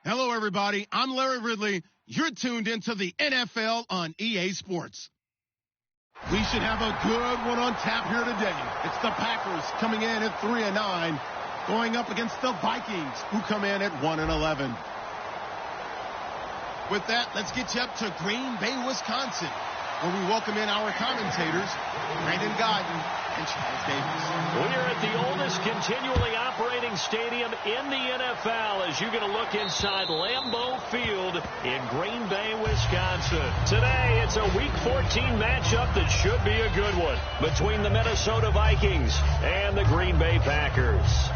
Hello, everybody. I'm Larry Ridley. You're tuned into the NFL on EA Sports. We should have a good one on tap here today. It's the Packers coming in at 3-9, going up against the Vikings, who come in at 1-11. With that, let's get you up to Green Bay, Wisconsin, where we welcome in our commentators, Brandon Guyton and Charles Davis. We're at the oldest continually operating stadium in the NFL as you're going to look inside Lambeau Field in Green Bay, Wisconsin. Today, it's a Week 14 matchup that should be a good one between the Minnesota Vikings and the Green Bay Packers.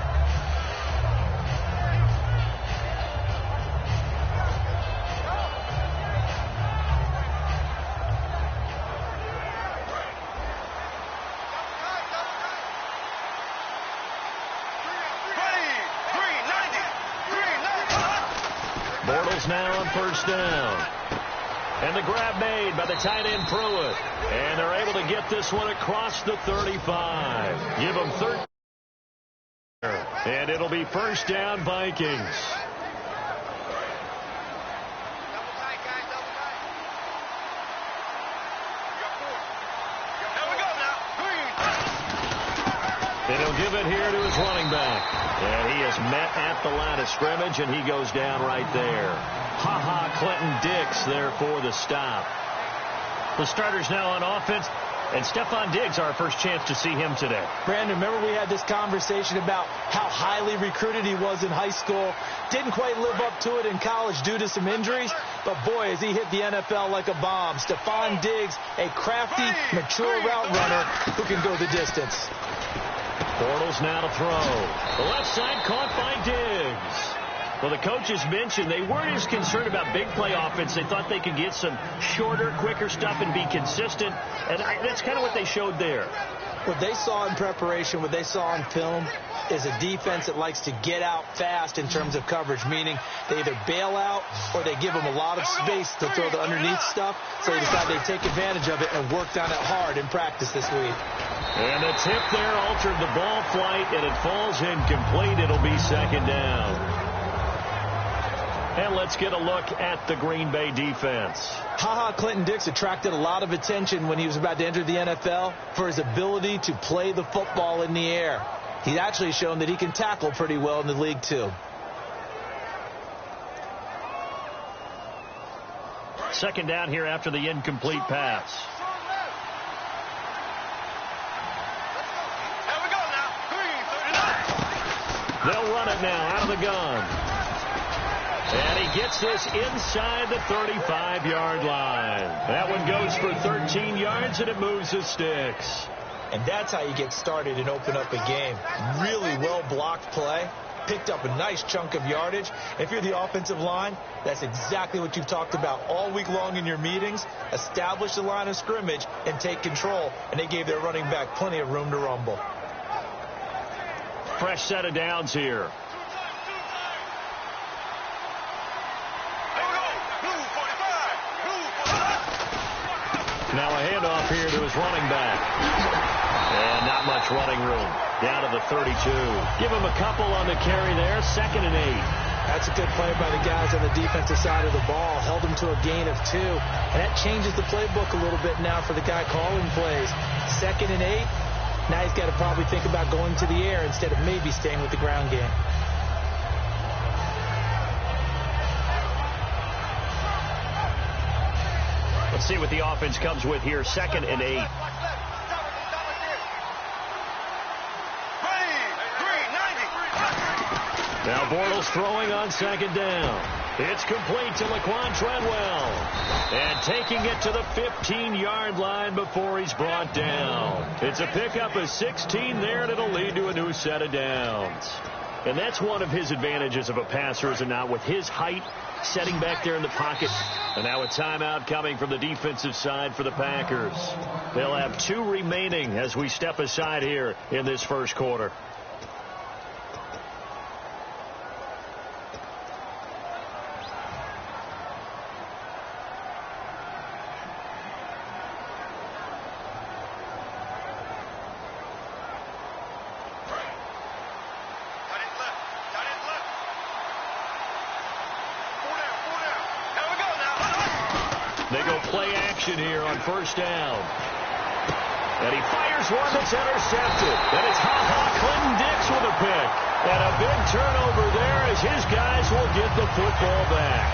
Now on first down. And the grab made by the tight end Pruitt. And they're able to get this one across the 35. Give them 30. And it'll be first down Vikings. And he'll give it here to his running back. And he is met at the line of scrimmage, and he goes down right there. Clinton Dix there for the stop. The starters now on offense, and Stephon Diggs, our first chance to see him today. Brandon, remember we had this conversation about how highly recruited he was in high school. Didn't quite live up to it in college due to some injuries, but boy, has he hit the NFL like a bomb. Stephon Diggs, a crafty, mature route runner who can go the distance. Bortles now to throw. The left side caught by Diggs. Well, the coaches mentioned they weren't as concerned about big play offense. They thought they could get some shorter, quicker stuff and be consistent. And that's kind of what they showed there. What they saw in preparation, what they saw in film, is a defense that likes to get out fast in terms of coverage, meaning they either bail out or they give them a lot of space to throw the underneath stuff. So they decide they take advantage of it and worked on it hard in practice this week. And the tip there altered the ball flight, and it falls incomplete. It'll be second down. And let's get a look at the Green Bay defense. Clinton Dix attracted a lot of attention when he was about to enter the NFL for his ability to play the football in the air. He's actually shown that he can tackle pretty well in the league, too. Second down here after the incomplete pass. They'll run it now out of the gun. And he gets this inside the 35-yard line. That one goes for 13 yards, and it moves the sticks. And that's how you get started and open up a game. Really well-blocked play. Picked up a nice chunk of yardage. If you're the offensive line, that's exactly what you've talked about all week long in your meetings. Establish the line of scrimmage and take control. And they gave their running back plenty of room to rumble. Fresh set of downs here. Now a handoff here to his running back. And not much running room. Down to the 32. Give him a couple on the carry there. 2nd and 8. That's a good play by the guys on the defensive side of the ball. Held them to a gain of 2. And that changes the playbook a little bit now for the guy calling plays. 2nd and 8. Now he's got to probably think about going to the air instead of maybe staying with the ground game. Let's see what the offense comes with here. 2nd and 8. Now Bortles throwing on 2nd down. It's complete to Laquan Treadwell. And taking it to the 15-yard line before he's brought down. It's a pickup of 16 there, and it'll lead to a new set of downs. And that's one of his advantages of a passer, is it not? With his height, setting back there in the pocket. And now a timeout coming from the defensive side for the Packers. They'll have 2 remaining as we step aside here in this first quarter. They go play action here on 1st down. And he fires one that's intercepted. And it's Clinton Dix with a pick. And a big turnover there as his guys will get the football back.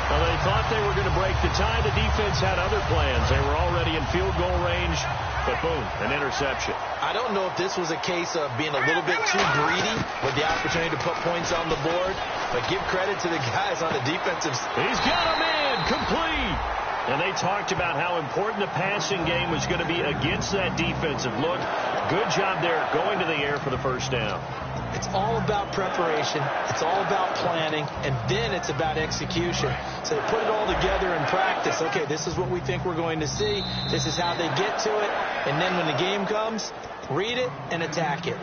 Now, they thought they were going to break the tie. The defense had other plans. They were already in field goal range. But boom, an interception. I don't know if this was a case of being a little bit too greedy with the opportunity to put points on the board. But give credit to the guys on the defensive side. He's got him in. Complete. And they talked about how important the passing game was going to be against that defensive look. Good job there going to the air for the 1st down. It's all about preparation. It's all about planning. And then it's about execution. So they put it all together in practice. Okay, this is what we think we're going to see. This is how they get to it. And then when the game comes, read it and attack it.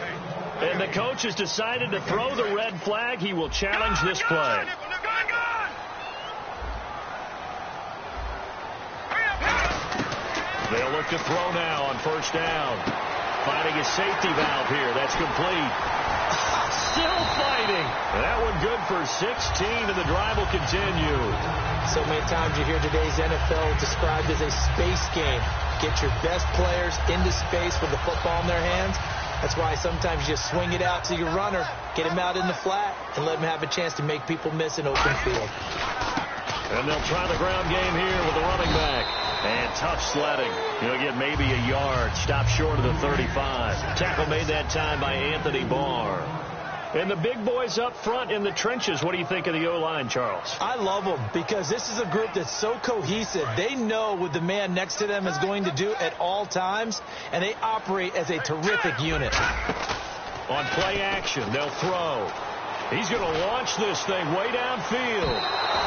And the coach has decided to throw the red flag. He will challenge this play. They'll look to throw now on 1st down. Finding his safety valve here. That's complete. Still fighting. That one good for 16, and the drive will continue. So many times you hear today's NFL described as a space game. Get your best players into space with the football in their hands. That's why sometimes you just swing it out to your runner, get him out in the flat, and let him have a chance to make people miss an open field. And they'll try the ground game here with the running back. And tough sledding. He'll get maybe a yard. Stop short of the 35. Tackle made that time by Anthony Barr. And the big boys up front in the trenches. What do you think of the O-line, Charles? I love them because this is a group that's so cohesive. They know what the man next to them is going to do at all times, and they operate as a terrific unit. On play action, they'll throw. He's going to launch this thing way downfield.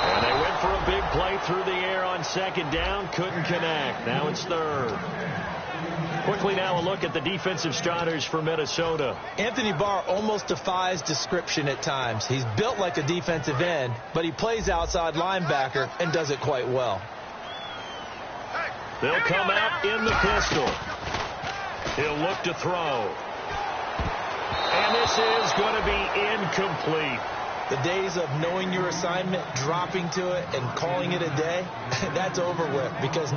And they went for a big play through the air on 2nd down. Couldn't connect. Now it's 3rd. Quickly now a look at the defensive starters for Minnesota. Anthony Barr almost defies description at times. He's built like a defensive end, but he plays outside linebacker and does it quite well. They'll come out in the pistol. He'll look to throw. And this is going to be incomplete. The days of knowing your assignment, dropping to it, and calling it a day, that's over with because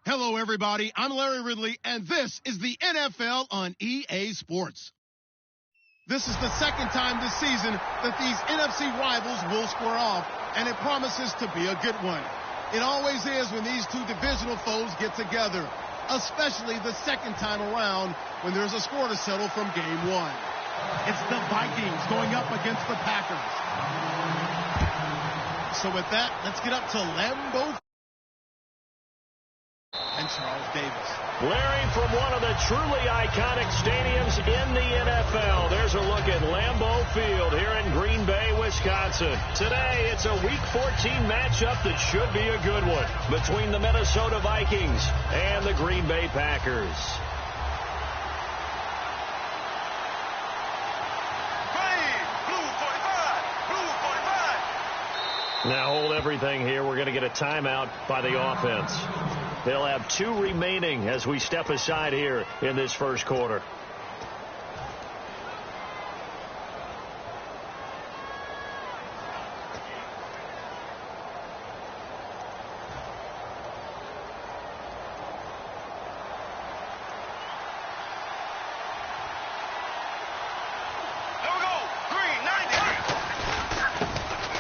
Hello, everybody. I'm Larry Ridley, and this is the NFL on EA Sports. This is the second time this season that these NFC rivals will square off, and it promises to be a good one. It always is when these two divisional foes get together, especially the second time around when there's a score to settle from game one. It's the Vikings going up against the Packers. So with that, let's get up to Lambeau and Charles Davis. Larry, from one of the truly iconic stadiums in the NFL, there's a look at Lambeau Field here in Green Bay, Wisconsin. Today, it's a Week 14 matchup that should be a good one between the Minnesota Vikings and the Green Bay Packers. Now hold everything here. We're going to get a timeout by the offense. They'll have 2 remaining as we step aside here in this first quarter.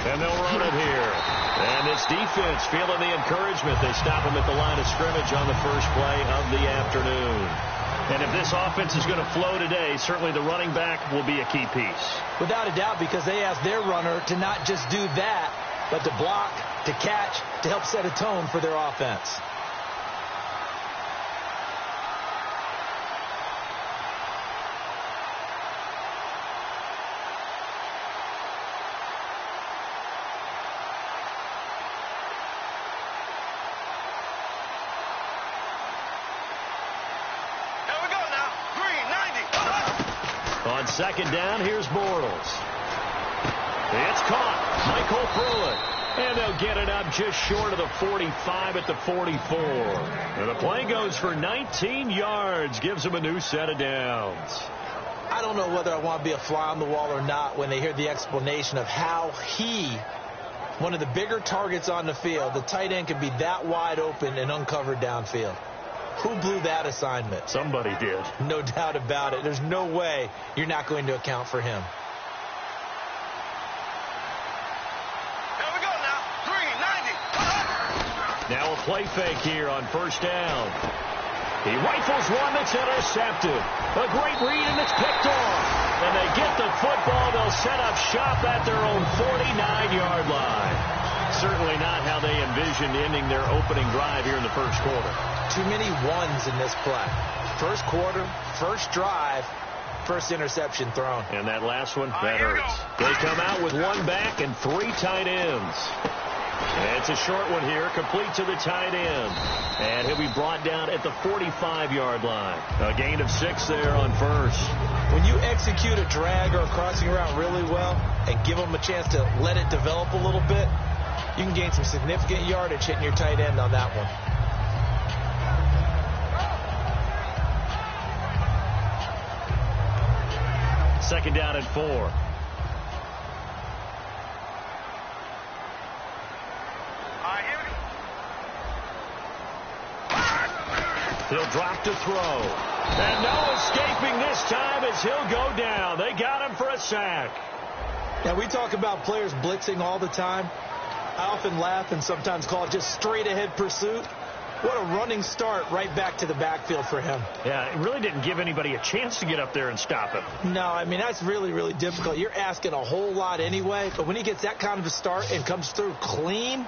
And they'll run it here. And this defense feeling the encouragement. They stop them at the line of scrimmage on the first play of the afternoon. And if this offense is going to flow today, certainly the running back will be a key piece. Without a doubt, because they asked their runner to not just do that, but to block, to catch, to help set a tone for their offense. On second down, here's Bortles. It's caught. Michael Pruitt. And they'll get it up just short of the 45 at the 44. And the play goes for 19 yards. Gives them a new set of downs. I don't know whether I want to be a fly on the wall or not when they hear the explanation of how one of the bigger targets on the field, the tight end, can be that wide open and uncovered downfield. Who blew that assignment? Somebody did. No doubt about it. There's no way you're not going to account for him. Here we go now. 390. Now a play fake here on first down. He rifles one that's intercepted. A great read, and it's picked off. And they get the football. They'll set up shop at their own 49-yard line. Certainly not how they envisioned ending their opening drive here in the first quarter. Too many ones in this play. First quarter, first drive, first interception thrown. And that last one, that hurts. They come out with 1 back and 3 tight ends. And it's a short one here, complete to the tight end. And he'll be brought down at the 45-yard line. A gain of 6 there on first. When you execute a drag or a crossing route really well and give them a chance to let it develop a little bit, you can gain some significant yardage hitting your tight end on that one. Second down and 4. He'll drop to throw. And no escaping this time as he'll go down. They got him for a sack. Now, we talk about players blitzing all the time. I often laugh and sometimes call it just straight-ahead pursuit. What a running start right back to the backfield for him. Yeah, it really didn't give anybody a chance to get up there and stop him. No, I mean, that's really, really difficult. You're asking a whole lot anyway, but when he gets that kind of a start and comes through clean,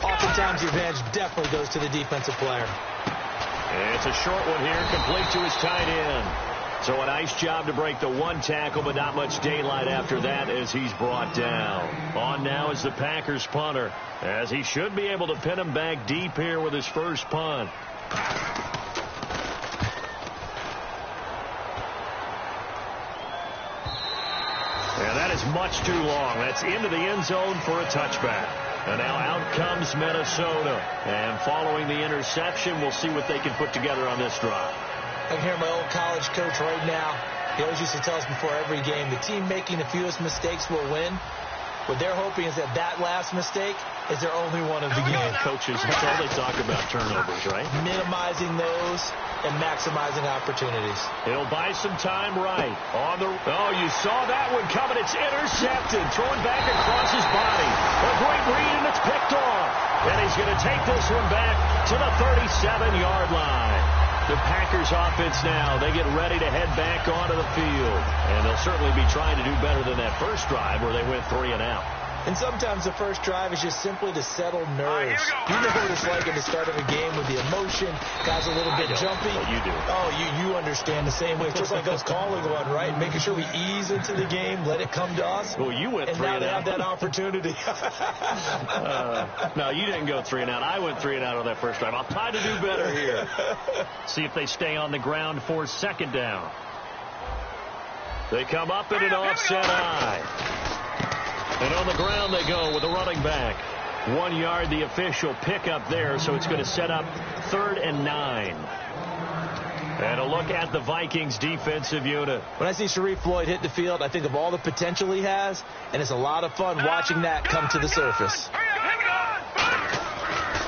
oftentimes the advantage definitely goes to the defensive player. And it's a short one here, complete to his tight end. So a nice job to break the 1 tackle, but not much daylight after that as he's brought down. On now is the Packers punter, as he should be able to pin him back deep here with his first punt. And that is much too long. That's into the end zone for a touchback. And now out comes Minnesota. And following the interception, we'll see what they can put together on this drive. I can hear my old college coach right now. He always used to tell us before every game, the team making the fewest mistakes will win. What they're hoping is that last mistake is their only one of the game. Coaches, that's all they talk about, turnovers, right? Minimizing those and maximizing opportunities. He'll buy some time right. Oh, you saw that one coming. It's intercepted. Thrown back across his body. A great read, and it's picked off. And he's going to take this one back to the 37-yard line. The Packers offense now, they get ready to head back onto the field. And they'll certainly be trying to do better than that first drive where they went 3 and out. And sometimes the first drive is just simply to settle nerves. You know what it's like at the start of a game with the emotion. Guys a little bit jumpy. Well, you do. Oh, you understand the same way. It's just like us calling one, right? Making sure we ease into the game, let it come to us. Well, you went 3 and out. And now they have that opportunity. No, you didn't go 3 and out. I went 3 and out on that first drive. I'll try to do better here. See if they stay on the ground for second down. They come up in an offset eye. And on the ground they go with the running back. 1 yard, the official pickup there, so it's going to set up 3rd and 9. And a look at the Vikings defensive unit. When I see Sharif Floyd hit the field, I think of all the potential he has, and it's a lot of fun watching that come to the surface.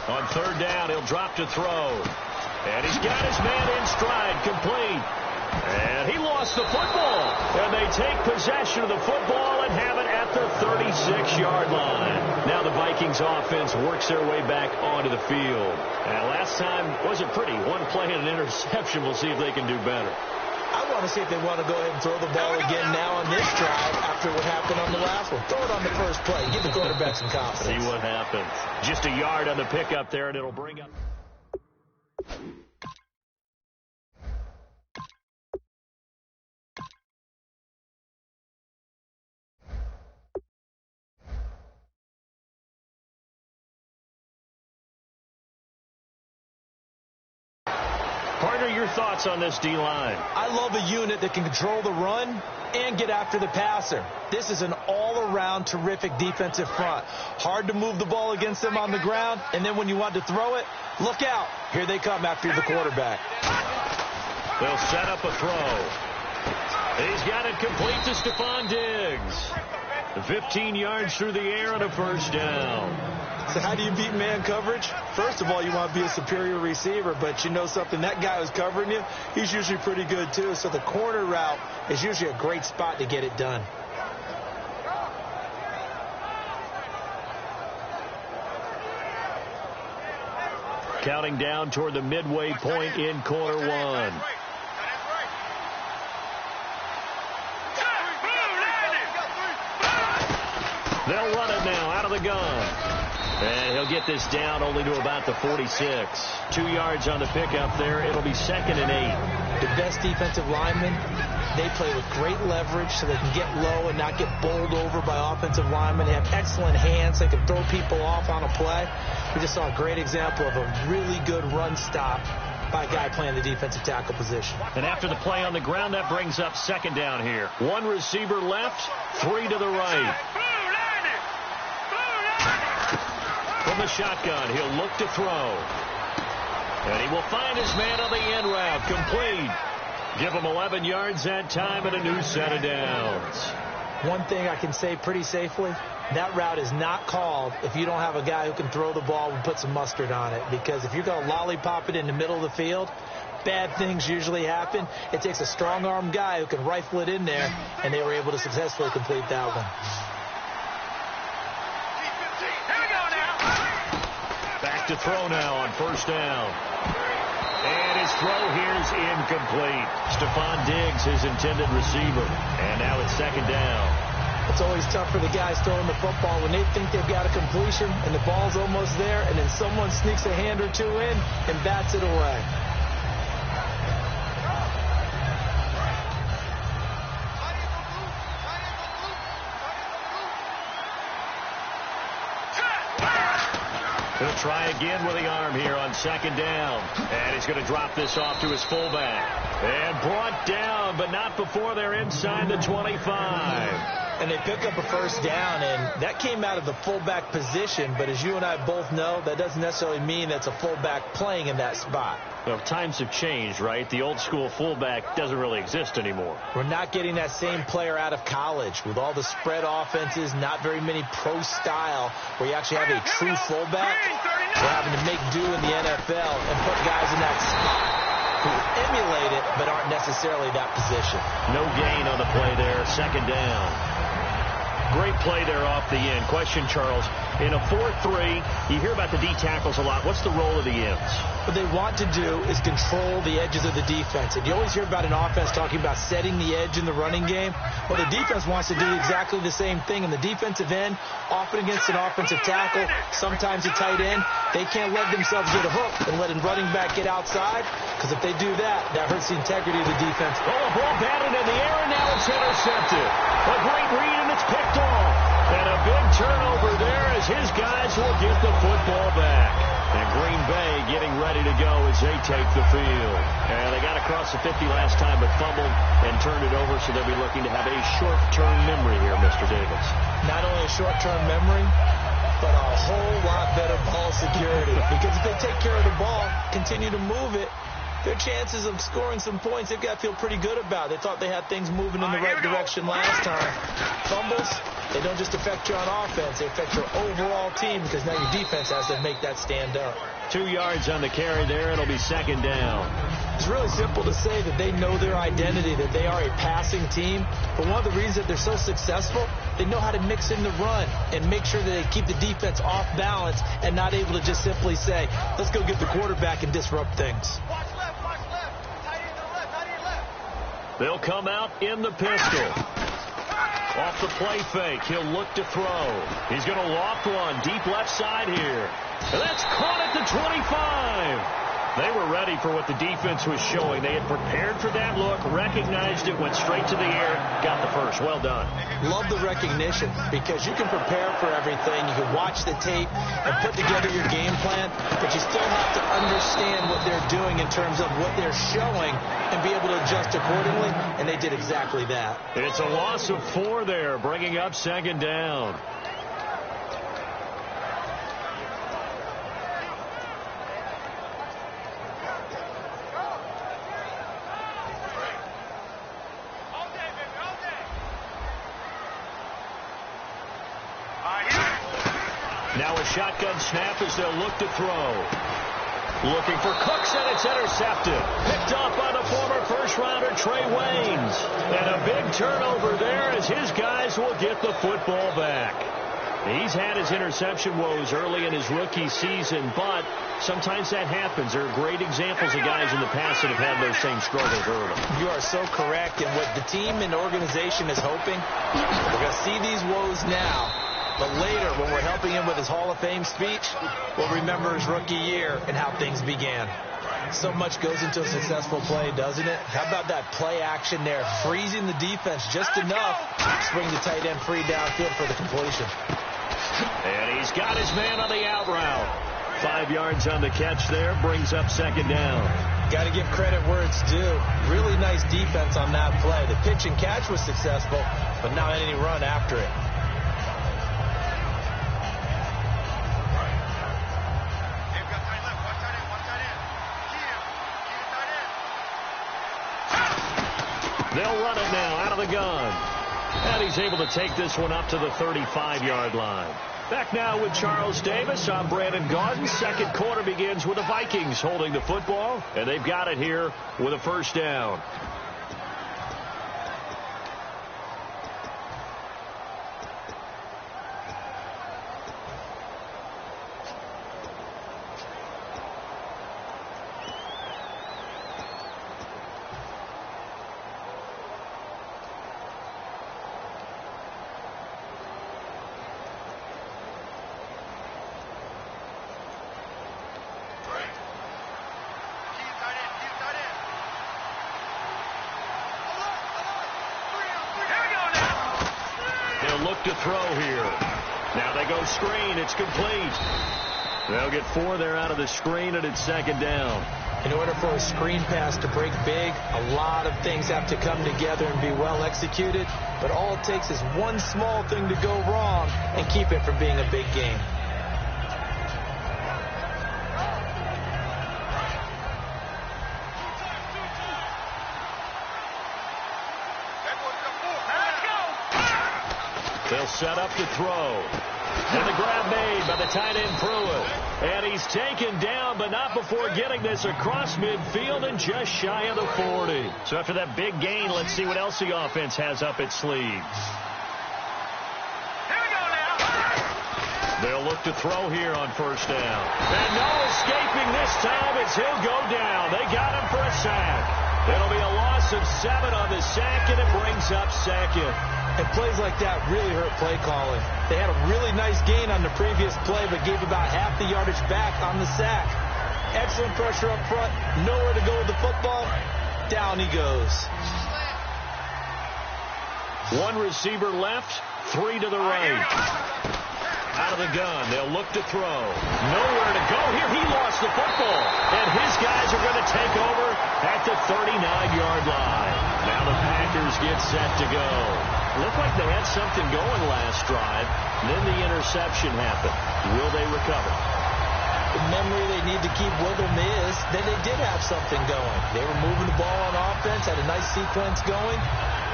On 3rd down, he'll drop to throw. And he's got his man in stride, complete. And he lost the football. And they take possession of the football and have it at the 36-yard line. Now the Vikings offense works their way back onto the field. And last time wasn't pretty. One play and an interception. We'll see if they can do better. I want to see if they want to go ahead and throw the ball again now on this drive after what happened on the last one. Throw it on the first play. Give the quarterback some confidence. See what happens. Just a yard on the pickup there, and it'll bring up. Partner, your thoughts on this D-line? I love a unit that can control the run and get after the passer. This is an all-around terrific defensive front. Hard to move the ball against them on the ground, and then when you want to throw it, look out. Here they come after the quarterback. They'll set up a throw. He's got it complete to Stephon Diggs. 15 yards through the air on a first down. So how do you beat man coverage? First of all, you want to be a superior receiver, but you know something, that guy who's covering you, he's usually pretty good too. So the corner route is usually a great spot to get it done. Counting down toward the midway point in quarter one. They'll run it now out of the gun. And he'll get this down only to about the 46. 2 yards on the pickup there. It'll be 2nd and 8. The best defensive linemen, they play with great leverage so they can get low and not get bowled over by offensive linemen. They have excellent hands. They can throw people off on a play. We just saw a great example of a really good run stop by a guy playing the defensive tackle position. And after the play on the ground, that brings up 2nd down here. 1 receiver left, 3 to the right. From the shotgun, he'll look to throw. And he will find his man on the end route, complete. Give him 11 yards that time and a new set of downs. One thing I can say pretty safely, that route is not called if you don't have a guy who can throw the ball and put some mustard on it. Because if you're going to lollipop it in the middle of the field, bad things usually happen. It takes a strong-armed guy who can rifle it in there, and they were able to successfully complete that one. Back to throw now on first down. And his throw here's incomplete. Stephon Diggs, his intended receiver. And now it's 2nd down. It's always tough for the guys throwing the football when they think they've got a completion and the ball's almost there, and then someone sneaks a hand or two in and bats it away. He'll try again with the arm here on 2nd down. And he's going to drop this off to his fullback. And brought down, but not before they're inside the 25. And they pick up a first down, and that came out of the fullback position. But as you and I both know, that doesn't necessarily mean that's a fullback playing in that spot. Well, times have changed, right? The old school fullback doesn't really exist anymore. We're not getting that same player out of college with all the spread offenses, not very many pro style where you actually have a true fullback. We're having to make do in the NFL and put guys in that spot who emulate it but aren't necessarily that position. No gain on the play there. Second down. Great play there off the end. Question, Charles. In a 4-3, you hear about the D tackles a lot. What's the role of the ends? What they want to do is control the edges of the defense. And you always hear about an offense talking about setting the edge in the running game. Well, the defense wants to do exactly the same thing. And the defensive end, often against an offensive tackle, sometimes a tight end, they can't let themselves get a hook and let a running back get outside. Because if they do that, that hurts the integrity of the defense. Oh, a ball batted in the air, and now it's intercepted. A great read, and it's picked off. And a big turnover there as his guys will get the football back. And Green Bay getting ready to go as they take the field. And they got across the 50 last time, but fumbled and turned it over, so they'll be looking to have a short-term memory here, Mr. Davis. Not only a short-term memory, but a whole lot better ball security. Because if they take care of the ball, continue to move it, their chances of scoring some points, they've got to feel pretty good about. They thought they had things moving in the right direction last time. Fumbles, they don't just affect you on offense. They affect your overall team because now your defense has to make that stand up. 2 yards on the carry there. It'll be second down. It's really simple to say that they know their identity, that they are a passing team. But one of the reasons that they're so successful, they know how to mix in the run and make sure that they keep the defense off balance and not able to just simply say, let's go get the quarterback and disrupt things. They'll come out in the pistol. Off the play fake, he'll look to throw. He's going to loft one deep left side here. And that's caught at the 25. They were ready for what the defense was showing. They had prepared for that look, recognized it, went straight to the air, got the first. Well done. Love the recognition because you can prepare for everything. You can watch the tape and put together your game plan, but you still have to understand what they're doing in terms of what they're showing and be able to adjust accordingly, and they did exactly that. It's a loss of 4 there, bringing up second down. Now a shotgun snap as they'll look to throw. Looking for Cooks, and it's intercepted. Picked off by the former first-rounder Trey Waynes. And a big turnover there as his guys will get the football back. He's had his interception woes early in his rookie season, but sometimes that happens. There are great examples of guys in the past that have had those same struggles early. You are so correct, and what the team and organization is hoping, we're going to see these woes now. But later, when we're helping him with his Hall of Fame speech, we'll remember his rookie year and how things began. So much goes into a successful play, doesn't it? How about that play action there, freezing the defense just enough to bring the tight end free downfield for the completion. And he's got his man on the out route. 5 yards on the catch there, brings up second down. Got to give credit where it's due. Really nice defense on that play. The pitch and catch was successful, but not any run after it. They'll run it now out of the gun. And he's able to take this one up to the 35-yard line. Back now with Charles Davis. I'm Brandon Gaudin. Second quarter begins with the Vikings holding the football. And they've got it here with a first down. Look to throw here. Now they go screen. It's complete. They'll get 4 there out of the screen, and it's second down. In order for a screen pass to break big, a lot of things have to come together and be well executed. But all it takes is one small thing to go wrong and keep it from being a big game. They'll set up to throw. And the grab made by the tight end Pruitt. And he's taken down, but not before getting this across midfield and just shy of the 40. So after that big gain, let's see what else the offense has up its sleeves. Here we go now. They'll look to throw here on first down. And no escaping this time as he'll go down. They got him for a sack. It'll be a loss of 7 on the sack, and it brings up second. And plays like that really hurt play calling. They had a really nice gain on the previous play, but gave about half the yardage back on the sack. Excellent pressure up front. Nowhere to go with the football. Down he goes. 1 receiver left, 3 to the right. Out of the gun, they'll look to throw. Nowhere to go here. He lost the football. And his guys are going to take over at the 39-yard line. Now the Packers get set to go. Looked like they had something going last drive. Then the interception happened. Will they recover? The memory they need to keep with them is that they did have something going. They were moving the ball on offense, had a nice sequence going.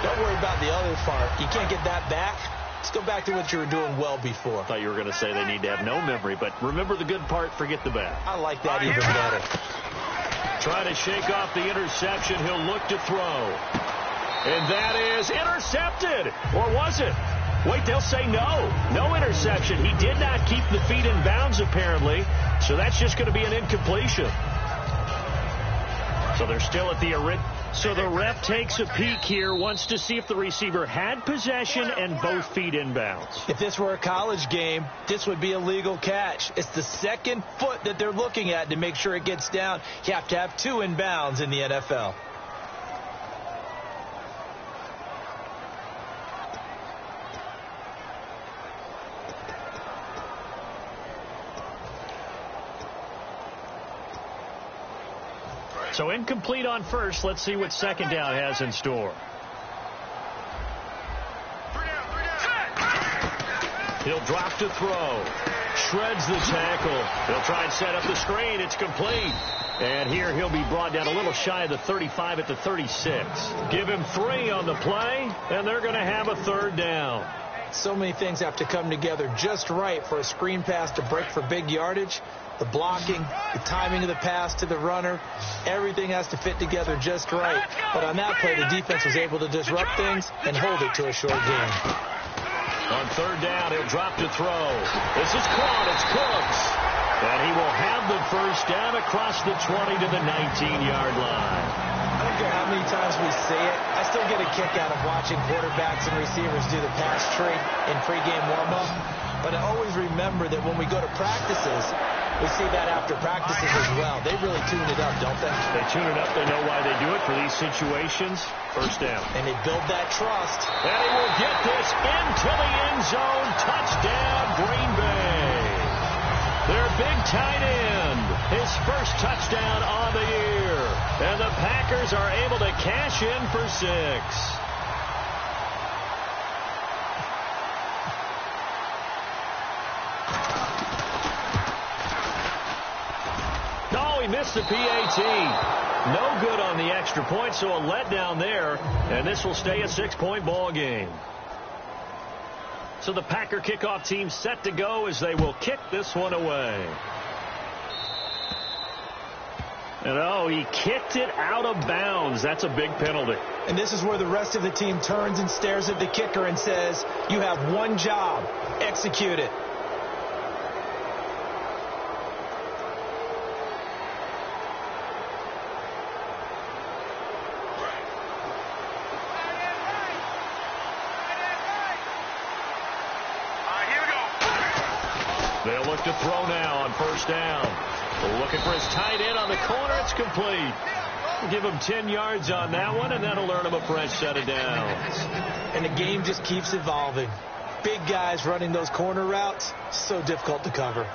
Don't worry about the other part. You can't get that back. Let's go back to what you were doing well before. I thought you were going to say they need to have no memory, but remember the good part, forget the bad. I like that even better. Trying to shake off the interception. He'll look to throw. And that is intercepted. Or was it? Wait, they'll say no. No interception. He did not keep the feet in bounds, apparently. So that's just going to be an incompletion. So they're still at the So the ref takes a peek here, wants to see if the receiver had possession and both feet in bounds. If this were a college game, this would be a legal catch. It's the second foot that they're looking at to make sure it gets down. You have to have 2 in bounds in the NFL. So incomplete on first. Let's see what second down has in store. He'll drop to throw. Shreds the tackle. He'll try and set up the screen. It's complete. And here he'll be brought down a little shy of the 35 at the 36. Give him 3 on the play, and they're going to have a third down. So many things have to come together just right for a screen pass to break for big yardage. The blocking, the timing of the pass to the runner, everything has to fit together just right. But on that play, the defense was able to disrupt things and hold it to a short gain. On third down, he'll drop to throw. This is caught. It's Cooks. And he will have the first down across the 20 to the 19-yard line. I don't care how many times we say it, I still get a kick out of watching quarterbacks and receivers do the pass tree in pregame warm-up. But I always remember that when we go to practices, we see that after practices as well. They really tune it up, don't they? They tune it up. They know why they do it for these situations. First down. And they build that trust. And he will get this into the end zone. Touchdown, Green Bay. Their big tight end. His first touchdown on the year. And the Packers are able to cash in for 6. He missed the PAT. No good on the extra point, so a letdown there. And this will stay a 6-point ball game. So the Packer kickoff team set to go as they will kick this one away. And oh, he kicked it out of bounds. That's a big penalty. And this is where the rest of the team turns and stares at the kicker and says, you have one job. Execute it. They'll look to throw now on first down. Looking for his tight end on the corner. It's complete. We'll give him 10 yards on that one, and that'll earn him a fresh set of downs. And the game just keeps evolving. Big guys running those corner routes, so difficult to cover.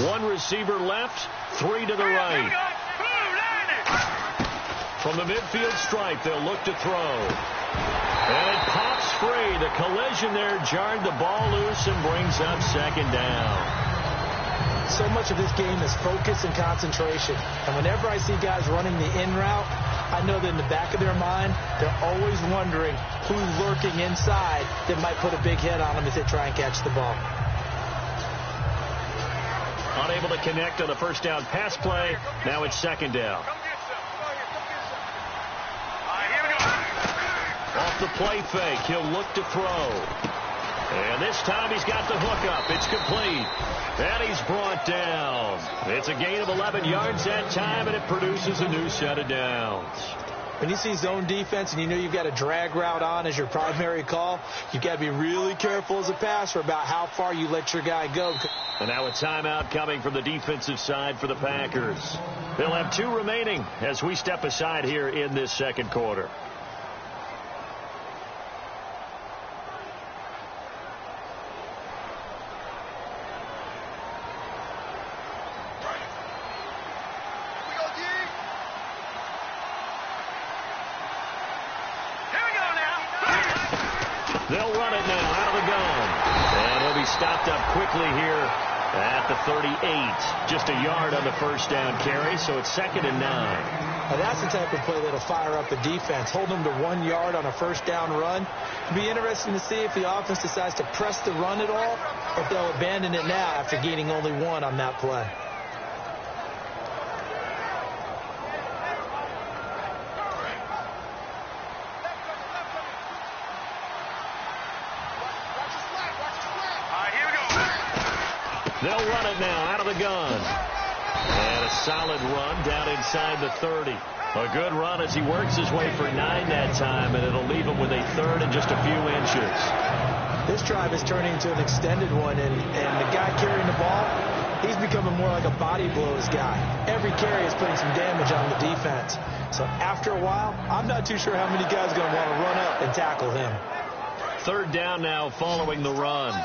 One receiver left, 3 to the right. From the midfield stripe, they'll look to throw. And it pops free. The collision there jarred the ball loose and brings up second down. So much of this game is focus and concentration. And whenever I see guys running the in route, I know that in the back of their mind, they're always wondering who's lurking inside that might put a big hit on them if they try and catch the ball. Unable to connect on the first down pass play. Now it's second down. Off the play fake, he'll look to throw. And this time he's got the hook up. It's complete. And he's brought down. It's a gain of 11 yards that time, and it produces a new set of downs. When you see zone defense and you know you've got a drag route on as your primary call, you've got to be really careful as a passer about how far you let your guy go. And now a timeout coming from the defensive side for the Packers. They'll have 2 remaining as we step aside here in this second quarter. They'll run it now out of the gun. And he'll be stopped up quickly here at the 38. Just a yard on the first down carry, so it's 2nd and 9. Now that's the type of play that'll fire up the defense. Hold them to 1 yard on a first down run. It'll be interesting to see if the offense decides to press the run at all, or if they'll abandon it now after gaining only 1 on that play. They'll run it now out of the gun. And a solid run down inside the 30. A good run as he works his way for 9 that time, and it'll leave him with a 3rd and just a few inches. This drive is turning into an extended one, and the guy carrying the ball, he's becoming more like a body blows guy. Every carry is putting some damage on the defense. So after a while, I'm not too sure how many guys are going to want to run up and tackle him. 3rd down now following the run.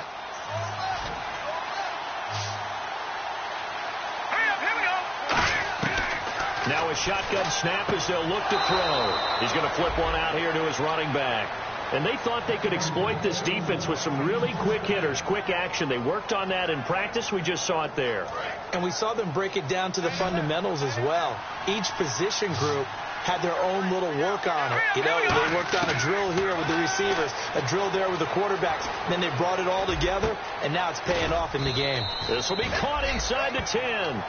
Now a shotgun snap as they'll look to throw. He's going to flip one out here to his running back. And they thought they could exploit this defense with some really quick hitters, quick action. They worked on that in practice. We just saw it there. And we saw them break it down to the fundamentals as well. Each position group had their own little work on it. You know, they worked on a drill here with the receivers, a drill there with the quarterbacks. Then they brought it all together, and now it's paying off in the game. This will be caught inside the 10.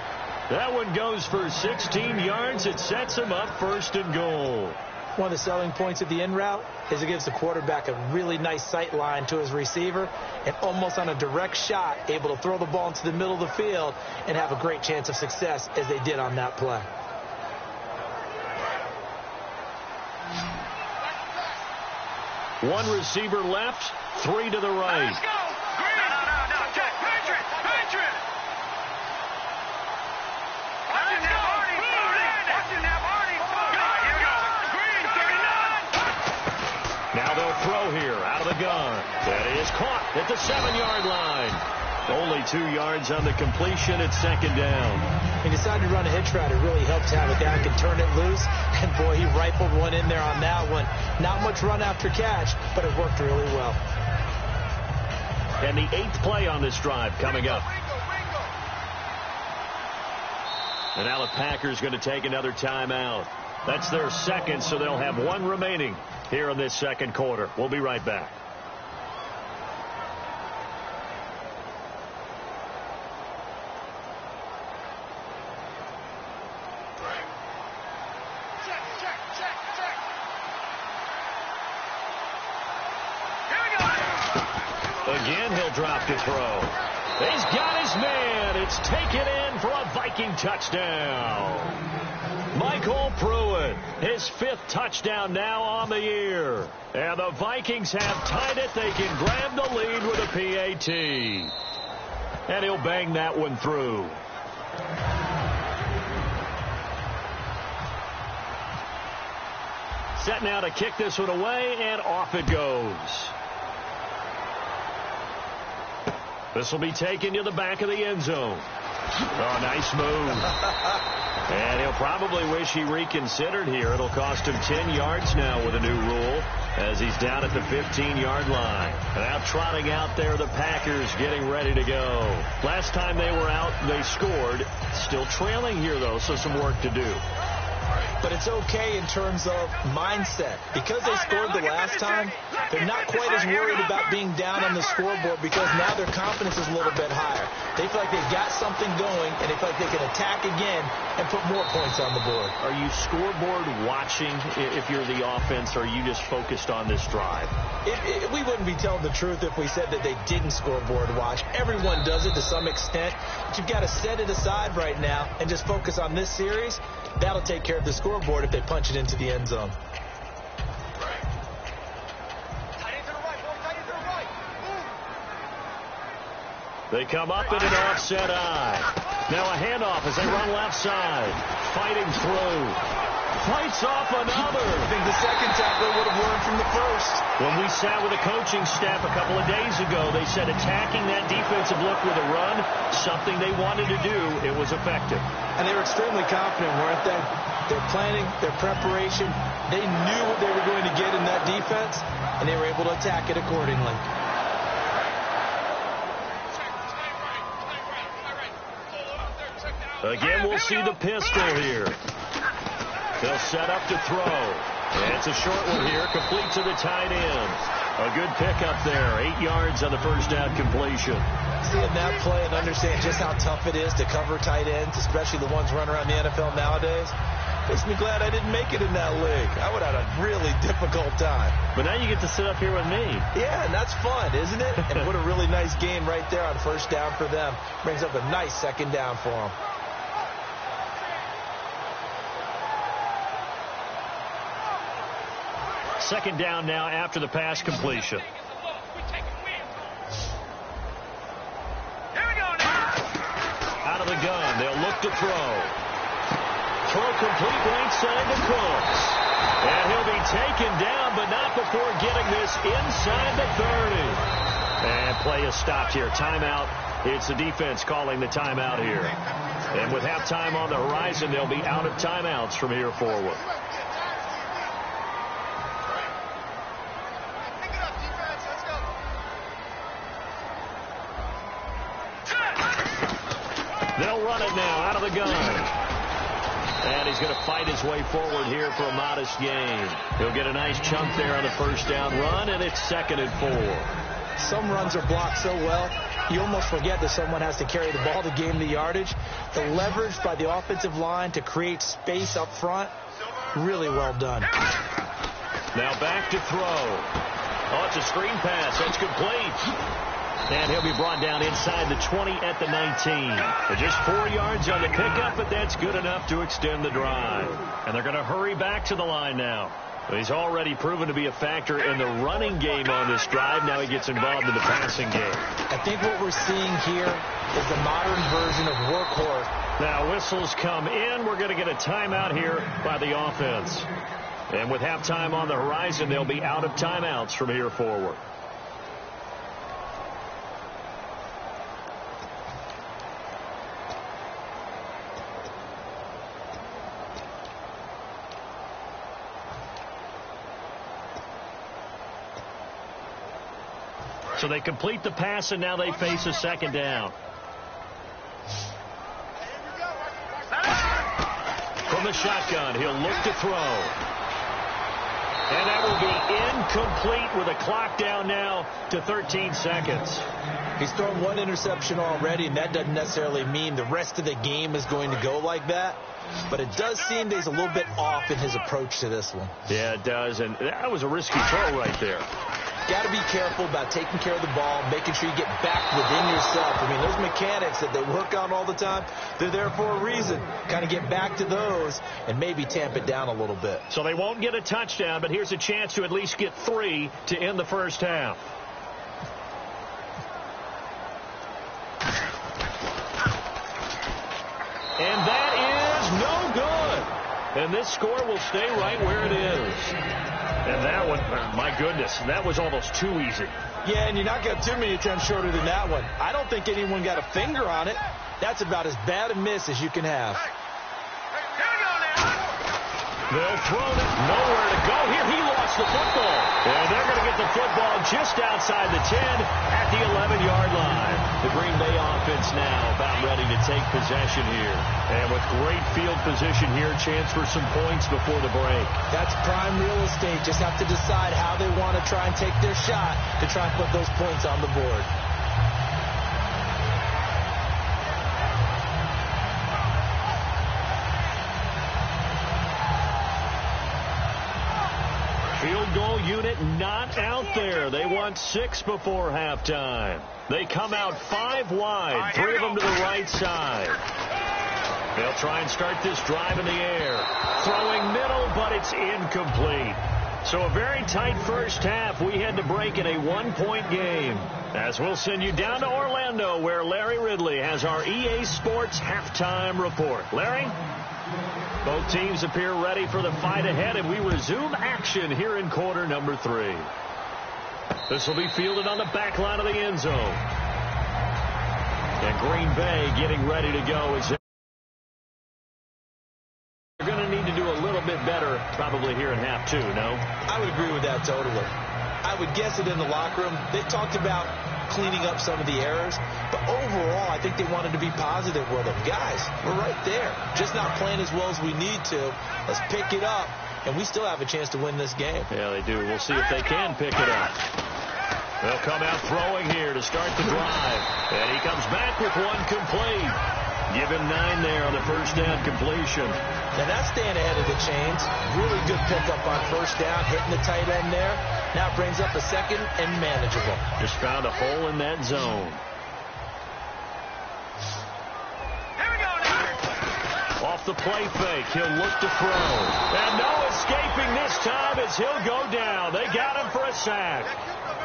That one goes for 16 yards. It sets him up 1st and goal. One of the selling points of the in route is it gives the quarterback a really nice sight line to his receiver, and almost on a direct shot, able to throw the ball into the middle of the field and have a great chance of success as they did on that play. One receiver left, 3 to the right. Let's go! No, Jack, Patriot! Now they'll throw here out of the gun. That is caught at the 7-yard line. Only 2 yards on the completion at 2nd down. He decided to run a hitch route. It really helped to have a guy who can turn it loose. And, boy, he rifled one in there on that one. Not much run after catch, but it worked really well. And the 8th play on this drive coming up. And now the Packers going to take another timeout. That's their 2nd, so they'll have 1 remaining here in this second quarter. We'll be right back. Again, he'll drop to throw. He's got his man. It's taken in for a Viking touchdown. Michael Pruitt, his 5th touchdown now on the year. And the Vikings have tied it. They can grab the lead with a PAT. And he'll bang that one through. Set now to kick this one away, and off it goes. This will be taken to the back of the end zone. Oh, nice move. And he'll probably wish he reconsidered here. It'll cost him 10 yards now with a new rule as he's down at the 15-yard line. Now trotting out there, the Packers getting ready to go. Last time they were out, they scored. Still trailing here, though, so some work to do. But it's okay in terms of mindset. Because they scored the last time, they're not quite as worried about being down on the scoreboard because now their confidence is a little bit higher. They feel like they've got something going, and they feel like they can attack again and put more points on the board. Are you scoreboard watching if you're the offense, or are you just focused on this drive? We wouldn't be telling the truth if we said that they didn't scoreboard watch. Everyone does it to some extent, but you've got to set it aside right now and just focus on this series. That'll take care of the scoreboard if they punch it into the end zone. They come up in an offset eye. Now a handoff as they run left side. Fighting through. Fights off another. I think the second tackler would have learned from the first. When we sat with the coaching staff a couple of days ago, they said attacking that defensive look with a run, something they wanted to do, it was effective. And they were extremely confident, weren't they? Their planning, their preparation, they knew what they were going to get in that defense, and they were able to attack it accordingly. Again, we'll see the pistol here. They'll set up to throw. And it's a short one here, complete to the tight end. A good pickup there, 8 yards on the first down completion. Seeing that play and understand just how tough it is to cover tight ends, especially the ones running around the NFL nowadays, makes me glad I didn't make it in that league. I would have had a really difficult time. But now you get to sit up here with me. Yeah, and that's fun, isn't it? And what a really nice game right there on first down for them. Brings up a nice second down for them. Second down now after the pass completion. Out of the gun, they'll look to throw. Throw complete right side to Cooks. And he'll be taken down, but not before getting this inside the 30. And play is stopped here. Timeout. It's the defense calling the timeout here. And with halftime on the horizon, they'll be out of timeouts from here forward. They'll run it now out of the gun. And he's going to fight his way forward here for a modest gain. He'll get a nice chunk there on the first down run, and it's 2nd and 4. Some runs are blocked so well, you almost forget that someone has to carry the ball to gain the yardage. The leverage by the offensive line to create space up front, really well done. Now back to throw. Oh, it's a screen pass. That's complete. And he'll be brought down inside the 20 at the 19. So just 4 yards on the pickup, but that's good enough to extend the drive. And they're going to hurry back to the line now. He's already proven to be a factor in the running game on this drive. Now he gets involved in the passing game. I think what we're seeing here is the modern version of workhorse. Now whistles come in. We're going to get a timeout here by the offense. And with halftime on the horizon, they'll be out of timeouts from here forward. So they complete the pass, and now they face a second down. From the shotgun, he'll look to throw. And that will be incomplete with a clock down now to 13 seconds. He's thrown one interception already, and that doesn't necessarily mean the rest of the game is going to go like that. But it does seem that he's a little bit off in his approach to this one. Yeah, it does, and that was a risky throw right there. Got to be careful about taking care of the ball, making sure you get back within yourself. I mean, those mechanics that they work on all the time, they're there for a reason. Kind of get back to those and maybe tamp it down a little bit. So they won't get a touchdown, but here's a chance to at least get 3 to end the first half. And that is no good. And this score will stay right where it is. And that one, my goodness, that was almost too easy. Yeah, and you're not getting too many attempts shorter than that one. I don't think anyone got a finger on it. That's about as bad a miss as you can have. They'll throw it. Nowhere to go. Here he lost the football. And they're going to get the football just outside the 10 at the 11-yard line. The Green Bay offense now about ready to take possession here. And with great field position here, chance for some points before the break. That's prime real estate. Just have to decide how they want to try and take their shot to try and put those points on the board. Field goal unit not out there. They want 6 before halftime. They come out 5 wide, 3 of them to the right side. They'll try and start this drive in the air. Throwing middle, but it's incomplete. So a very tight first half. We had to break in a 1-point game. As we'll send you down to Orlando, where Larry Ridley has our EA Sports halftime report. Larry? Both teams appear ready for the fight ahead, and we resume action here in quarter number 3. This will be fielded on the back line of the end zone. And Green Bay getting ready to go. They're going to need to do a little bit better probably here in half 2, no? I would agree with that totally. I would guess it in the locker room. They talked about cleaning up some of the errors, but overall I think they wanted to be positive with them. Guys, we're right there, just not playing as well as we need to. Let's pick it up, and we still have a chance to win this game. Yeah, they do. We'll see if they can pick it up. They'll come out throwing here to start the drive, and he comes back with one complete. Give him 9 there on the first down completion. Now that's staying ahead of the chains. Really good pickup on first down, hitting the tight end there. Now brings up a second and manageable. Just found a hole in that zone. Here we go now. Off the play fake, he'll look to throw. And no escaping this time as he'll go down. They got him for a sack.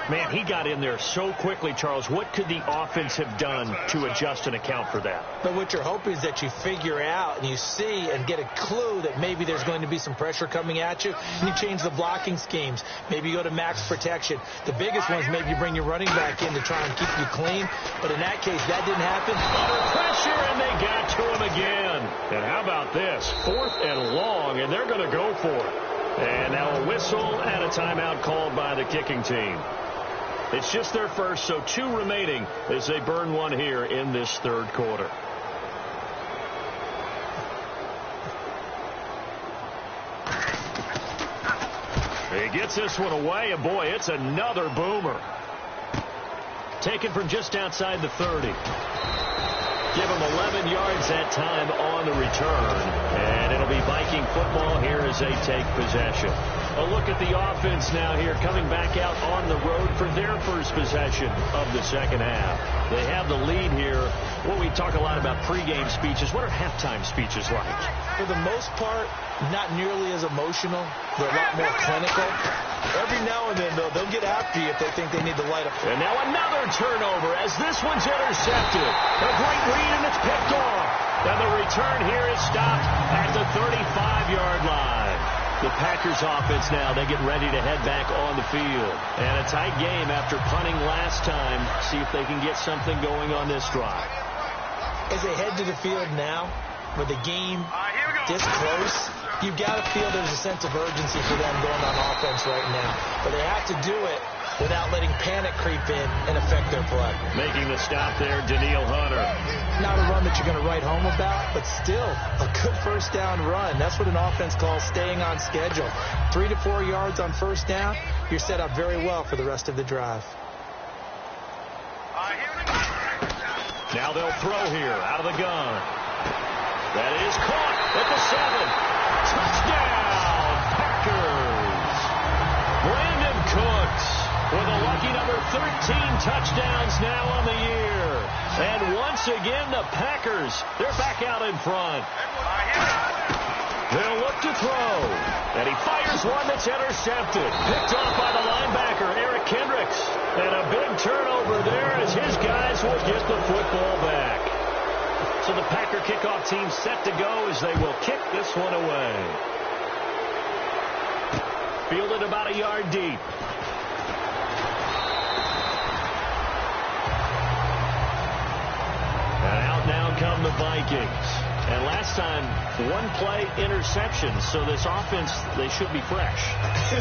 Man, he got in there so quickly, Charles. What could the offense have done to adjust and account for that? But what you're hoping is that you figure out and you see and get a clue that maybe there's going to be some pressure coming at you, and you change the blocking schemes. Maybe you go to max protection. The biggest ones, maybe you bring your running back in to try and keep you clean. But in that case, that didn't happen. Under pressure, and they got to him again. And how about this? 4th and long, and they're going to go for it. And now a whistle and a timeout called by the kicking team. It's just their first, so 2 remaining as they burn one here in this third quarter. He gets this one away, and boy, it's another boomer. Taken from just outside the 30. Give him 11 yards that time on the return. And it'll be Viking football here as they take possession. A look at the offense now here, coming back out on the road for their first possession of the second half. They have the lead here. Well, we talk a lot about pregame speeches. What are halftime speeches like? For the most part, not nearly as emotional. They're a lot more clinical. Every now and then, though, they'll get after you if they think they need to light up. And now another turnover as this one's intercepted. A great read, and it's picked off. And the return here is stopped at the 35-yard line. The Packers offense now, they get ready to head back on the field. And a tight game after punting last time. See if they can get something going on this drive. As they head to the field now, with the game this close, you've got to feel there's a sense of urgency for them going on offense right now. But they have to do it without letting panic creep in and affect their play. Making the stop there, Daniil Hunter. Not a run that you're going to write home about, but still a good first down run. That's what an offense calls staying on schedule. 3 to 4 yards on first down, you're set up very well for the rest of the drive. Now they'll throw here out of the gun. That is caught at the 7. Touchdown, Packers. Brandon Cooks with a lucky number 13 touchdowns now on the year. And once again, the Packers, they're back out in front. They'll look to throw. And he fires one that's intercepted. Picked off by the linebacker, Eric Kendricks. And a big turnover there as his guys will get the football back. So the Packer kickoff team set to go as they will kick this one away. Fielded about a yard deep. And out now comes Vikings. And last time, one-play interception. So this offense, they should be fresh.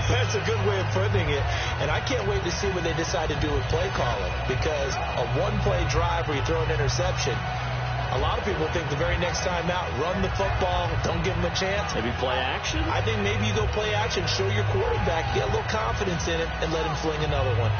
That's a good way of putting it. And I can't wait to see what they decide to do with play calling. Because a one-play drive where you throw an interception, a lot of people think the very next time out, run the football, don't give them a chance. Maybe play action? I think maybe you go play action, show your quarterback, get a little confidence in it, and let him fling another one.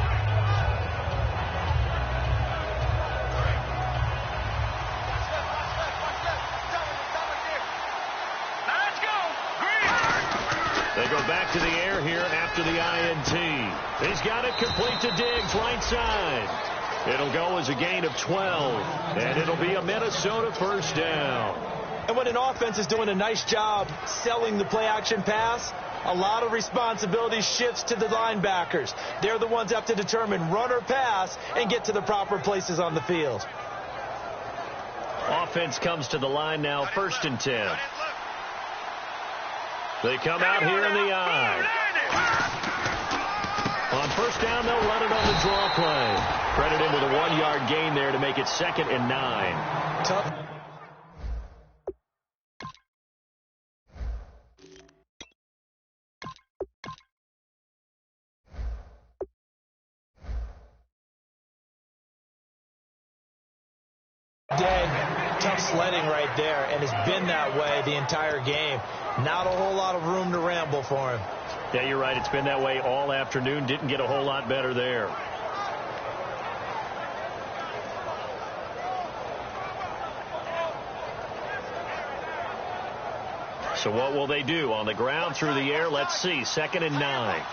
They go back to the air here after the INT. He's got it complete to Diggs, right side. It'll go as a gain of 12, and it'll be a Minnesota first down. And when an offense is doing a nice job selling the play-action pass, a lot of responsibility shifts to the linebackers. They're the ones that have to determine run or pass and get to the proper places on the field. Offense comes to the line now, 1st and 10. They come out here in the eye. On first down, they'll run it on the draw play. Credit him with a 1-yard gain there to make it 2nd and 9. Tough. Tough sledding right there, and it's been that way the entire game. Not a whole lot of room to ramble for him. Yeah, you're right. It's been that way all afternoon. Didn't get a whole lot better there. So what will they do? On the ground, through the air, let's see. 2nd and 9.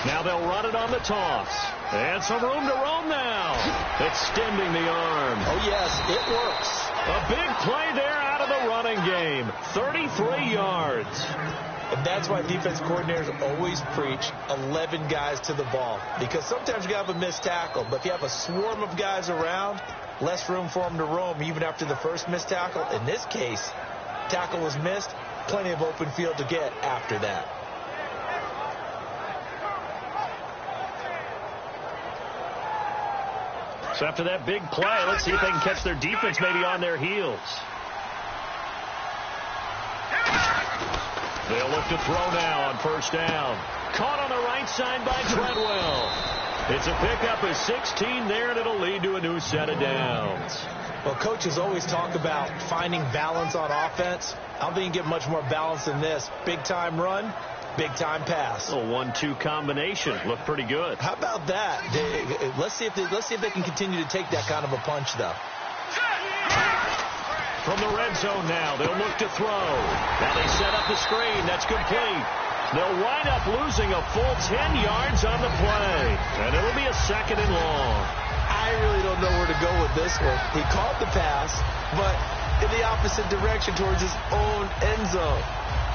Now they'll run it on the toss. And some room to roam now. Extending the arm. Oh, yes, it works. A big play there out of the running game. 33 yards. And that's why defense coordinators always preach 11 guys to the ball. Because sometimes you have a missed tackle. But if you have a swarm of guys around, less room for them to roam even after the first missed tackle. In this case, tackle was missed. Plenty of open field to get after that. So after that big play, let's see if they can catch their defense maybe on their heels. They'll look to throw now on first down. Caught on the right side by Treadwell. It's a pickup of 16 there, and it'll lead to a new set of downs. Well, coaches always talk about finding balance on offense. I don't think you can get much more balance than this. Big-time run, big-time pass. A 1-2 combination. Looked pretty good. How about that? Let's see if they can continue to take that kind of a punch, though. From the red zone now, they'll look to throw. Now they set up the screen. That's complete. They'll wind up losing a full 10 yards on the play. And it'll be a 2nd and long. I really don't know where to go with this one. He caught the pass, but in the opposite direction towards his own end zone.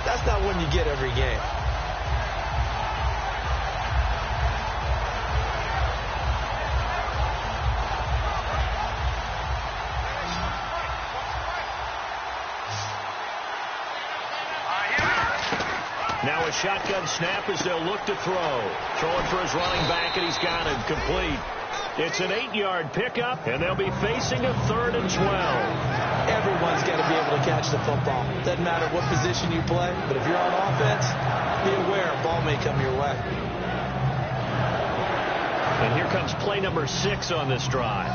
That's not one you get every game. Now a shotgun snap as they'll look to throw. Throwing for his running back, and he's got it complete. It's an 8-yard pickup, and they'll be facing a 3rd and 12. Everyone's got to be able to catch the football. Doesn't matter what position you play, but if you're on offense, be aware a ball may come your way. And here comes play number 6 on this drive.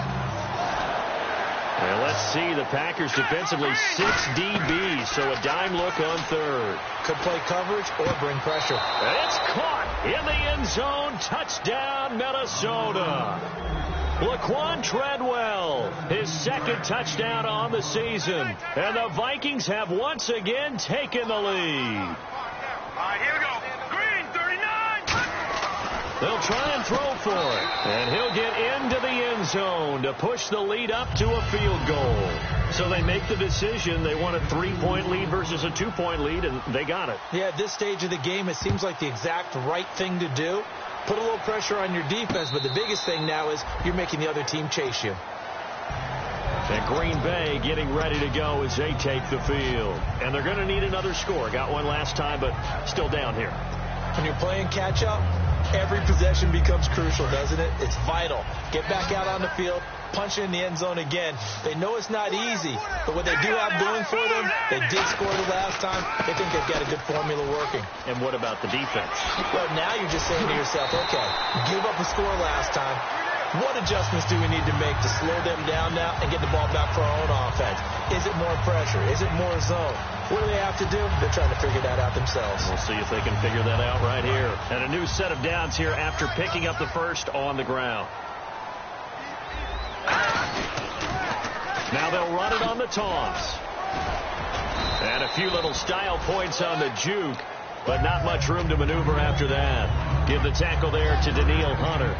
Well, let's see. The Packers defensively 6 DBs, so a dime look on 3rd. Could play coverage or bring pressure. It's caught in the end zone. Touchdown, Minnesota. Laquan Treadwell, his 2nd touchdown on the season. And the Vikings have once again taken the lead. All right, here we go. Green, 39. They'll try and throw for it. And he'll get into the end zone to push the lead up to a field goal. So they make the decision. They want a 3-point lead versus a 2-point lead, and they got it. Yeah, at this stage of the game, it seems like the exact right thing to do. Put a little pressure on your defense, but the biggest thing now is you're making the other team chase you. And Green Bay getting ready to go as they take the field. And they're going to need another score. Got one last time, but still down here. When you're playing catch-up, Every possession becomes crucial, doesn't it? It's vital. Get back out on the field, punch it in the end zone again. They know it's not easy, but what they do have going for them, they did score the last time. They think they've got a good formula working. And what about the defense? Well, now you're just saying to yourself, okay, give up a score last time. What adjustments do we need to make to slow them down now and get the ball back for our own offense? Is it more pressure? Is it more zone? What do they have to do? They're trying to figure that out themselves. We'll see if they can figure that out right here. And a new set of downs here after picking up the first on the ground. Now they'll run it on the toss. And a few little style points on the juke, but not much room to maneuver after that. Give the tackle there to Daniil Hunter.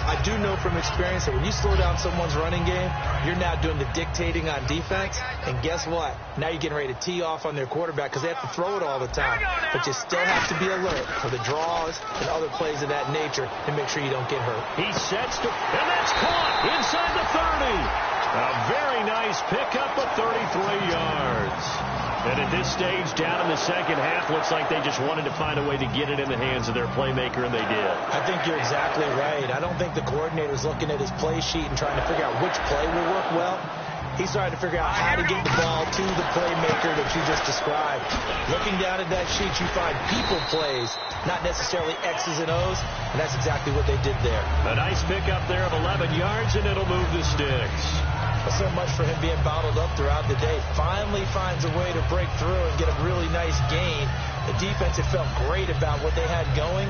I do know from experience that when you slow down someone's running game, you're now doing the dictating on defense. And guess what? Now you're getting ready to tee off on their quarterback because they have to throw it all the time. But you still have to be alert for the draws and other plays of that nature to make sure you don't get hurt. He sets to, and that's caught inside the 30. A very nice pickup of 33 yards. And at this stage, down in the second half, looks like they just wanted to find a way to get it in the hands of their playmaker, and they did. I think you're exactly right. I don't think the coordinator's looking at his play sheet and trying to figure out which play will work well. He's trying to figure out how to get the ball to the playmaker that you just described. Looking down at that sheet, you find people plays, not necessarily X's and O's, and that's exactly what they did there. A nice pickup there of 11 yards, and it'll move the sticks. So much for him being bottled up throughout the day. Finally finds a way to break through and get a really nice gain. The defense had felt great about what they had going.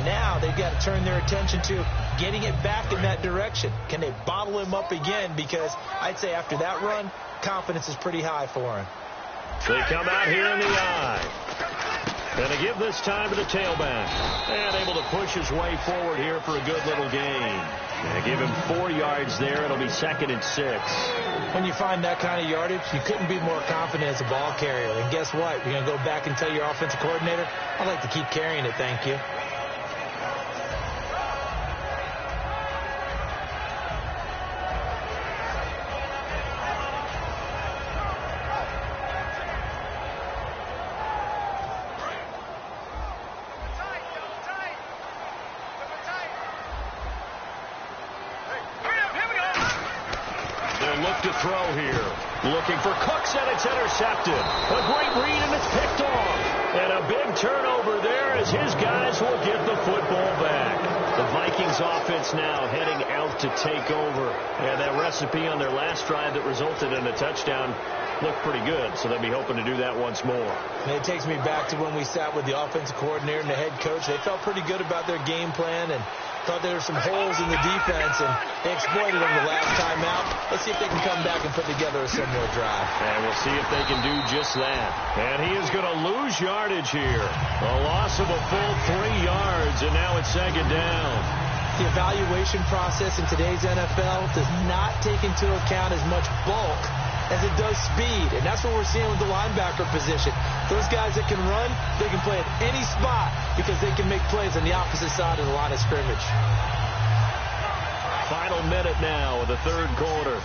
Now they've got to turn their attention to getting it back in that direction. Can they bottle him up again? Because I'd say after that run, confidence is pretty high for him. They come out here in the eye. And they give this time to the tailback. And able to push his way forward here for a good little gain. And give him 4 yards there. It'll be 2nd and 6. When you find that kind of yardage, you couldn't be more confident as a ball carrier. And guess what? You're going to go back and tell your offensive coordinator, I'd like to keep carrying it, thank you. To throw here. Looking for Cooks, and it's intercepted. A great read, and it's picked off. And a big turnover there as his guys will get the football back. The Vikings offense now heading out to take over. And that recipe on their last drive that resulted in a touchdown looked pretty good, so they'll be hoping to do that once more. And it takes me back to when we sat with the offensive coordinator and the head coach. They felt pretty good about their game plan and thought there were some holes in the defense, and they exploited them the last time out. Let's see if they can come back and put together a similar drive. And we'll see if they can do just that. And he is going to lose yardage here. A loss of a full 3 yards, and now it's 2nd down. The evaluation process in today's NFL does not take into account as much bulk as it does speed, and that's what we're seeing with the linebacker position. Those guys that can run, they can play at any spot because they can make plays on the opposite side of the line of scrimmage. Final minute now of the 3rd quarter.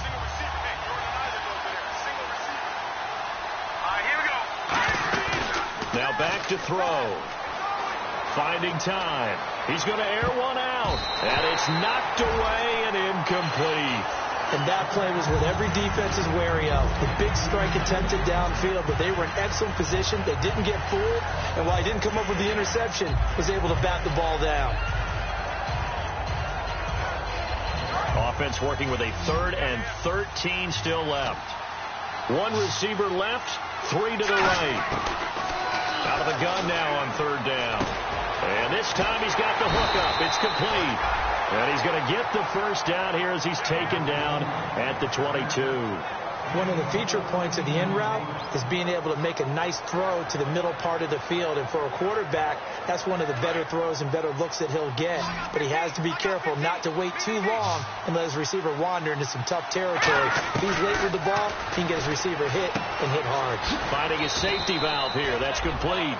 Here we go. Now back to throw. Finding time. He's going to air one out, and it's knocked away and incomplete. And that play was what every defense is wary of. The big strike attempted downfield, but they were in excellent position. They didn't get fooled, and while he didn't come up with the interception, was able to bat the ball down. Offense working with a 3rd and 13 still left. 1 receiver left, 3 to the right. Out of the gun now on 3rd down. And this time he's got the hook up. It's complete. And he's going to get the first down here as he's taken down at the 22. One of the feature points of the in route is being able to make a nice throw to the middle part of the field. And for a quarterback, that's one of the better throws and better looks that he'll get. But he has to be careful not to wait too long and let his receiver wander into some tough territory. If he's late with the ball, he can get his receiver hit and hit hard. Finding his safety valve here. That's complete.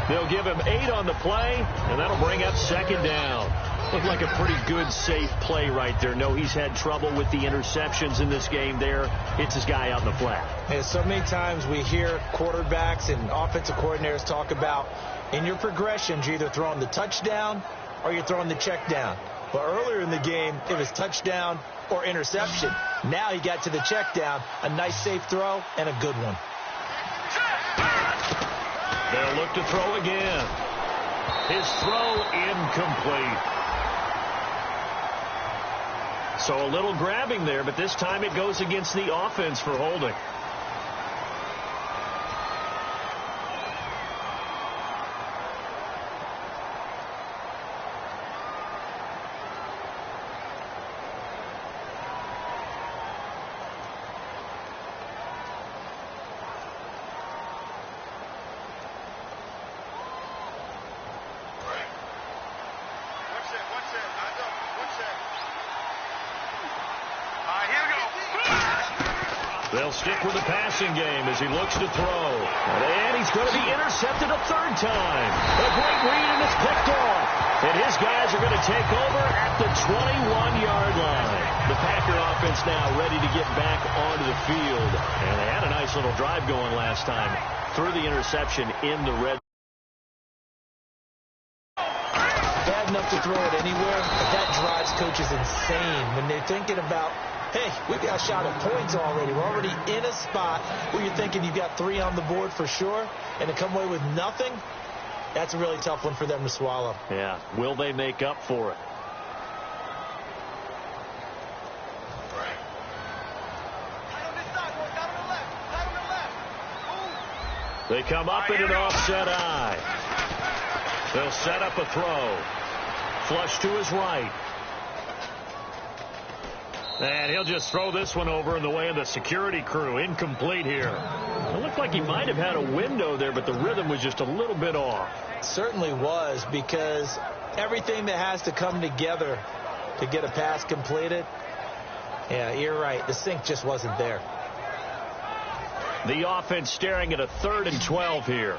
They'll give him 8 on the play, and that'll bring up 2nd down. Looked like a pretty good, safe play right there. No, he's had trouble with the interceptions in this game there. Hits his guy out in the flat. And so many times we hear quarterbacks and offensive coordinators talk about In your progressions, you're either throwing the touchdown or you're throwing the check down. But earlier in the game, it was touchdown or interception. Now he got to the check down, a nice safe throw, and a good one. They'll look to throw again. His throw incomplete. So a little grabbing there, but this time it goes against the offense for holding. They'll stick with the passing game as he looks to throw. And he's going to be intercepted a third time. A great read, and it's picked off. And his guys are going to take over at the 21-yard line. The Packer offense now ready to get back onto the field. And they had a nice little drive going last time through the interception in the red. Bad enough to throw it anywhere, but that drives coaches insane when they're thinking about, hey, we got a shot at points already. We're already in a spot where you're thinking you've got 3 on the board for sure, and to come away with nothing, that's a really tough one for them to swallow. Yeah, will they make up for it? They come up in an offset eye. They'll set up a throw. Flush to his right. And he'll just throw this one over in the way of the security crew. Incomplete here. It looked like he might have had a window there, but the rhythm was just a little bit off. It certainly was, because everything that has to come together to get a pass completed, yeah, you're right. The sync just wasn't there. The offense staring at a 3rd and 12 here.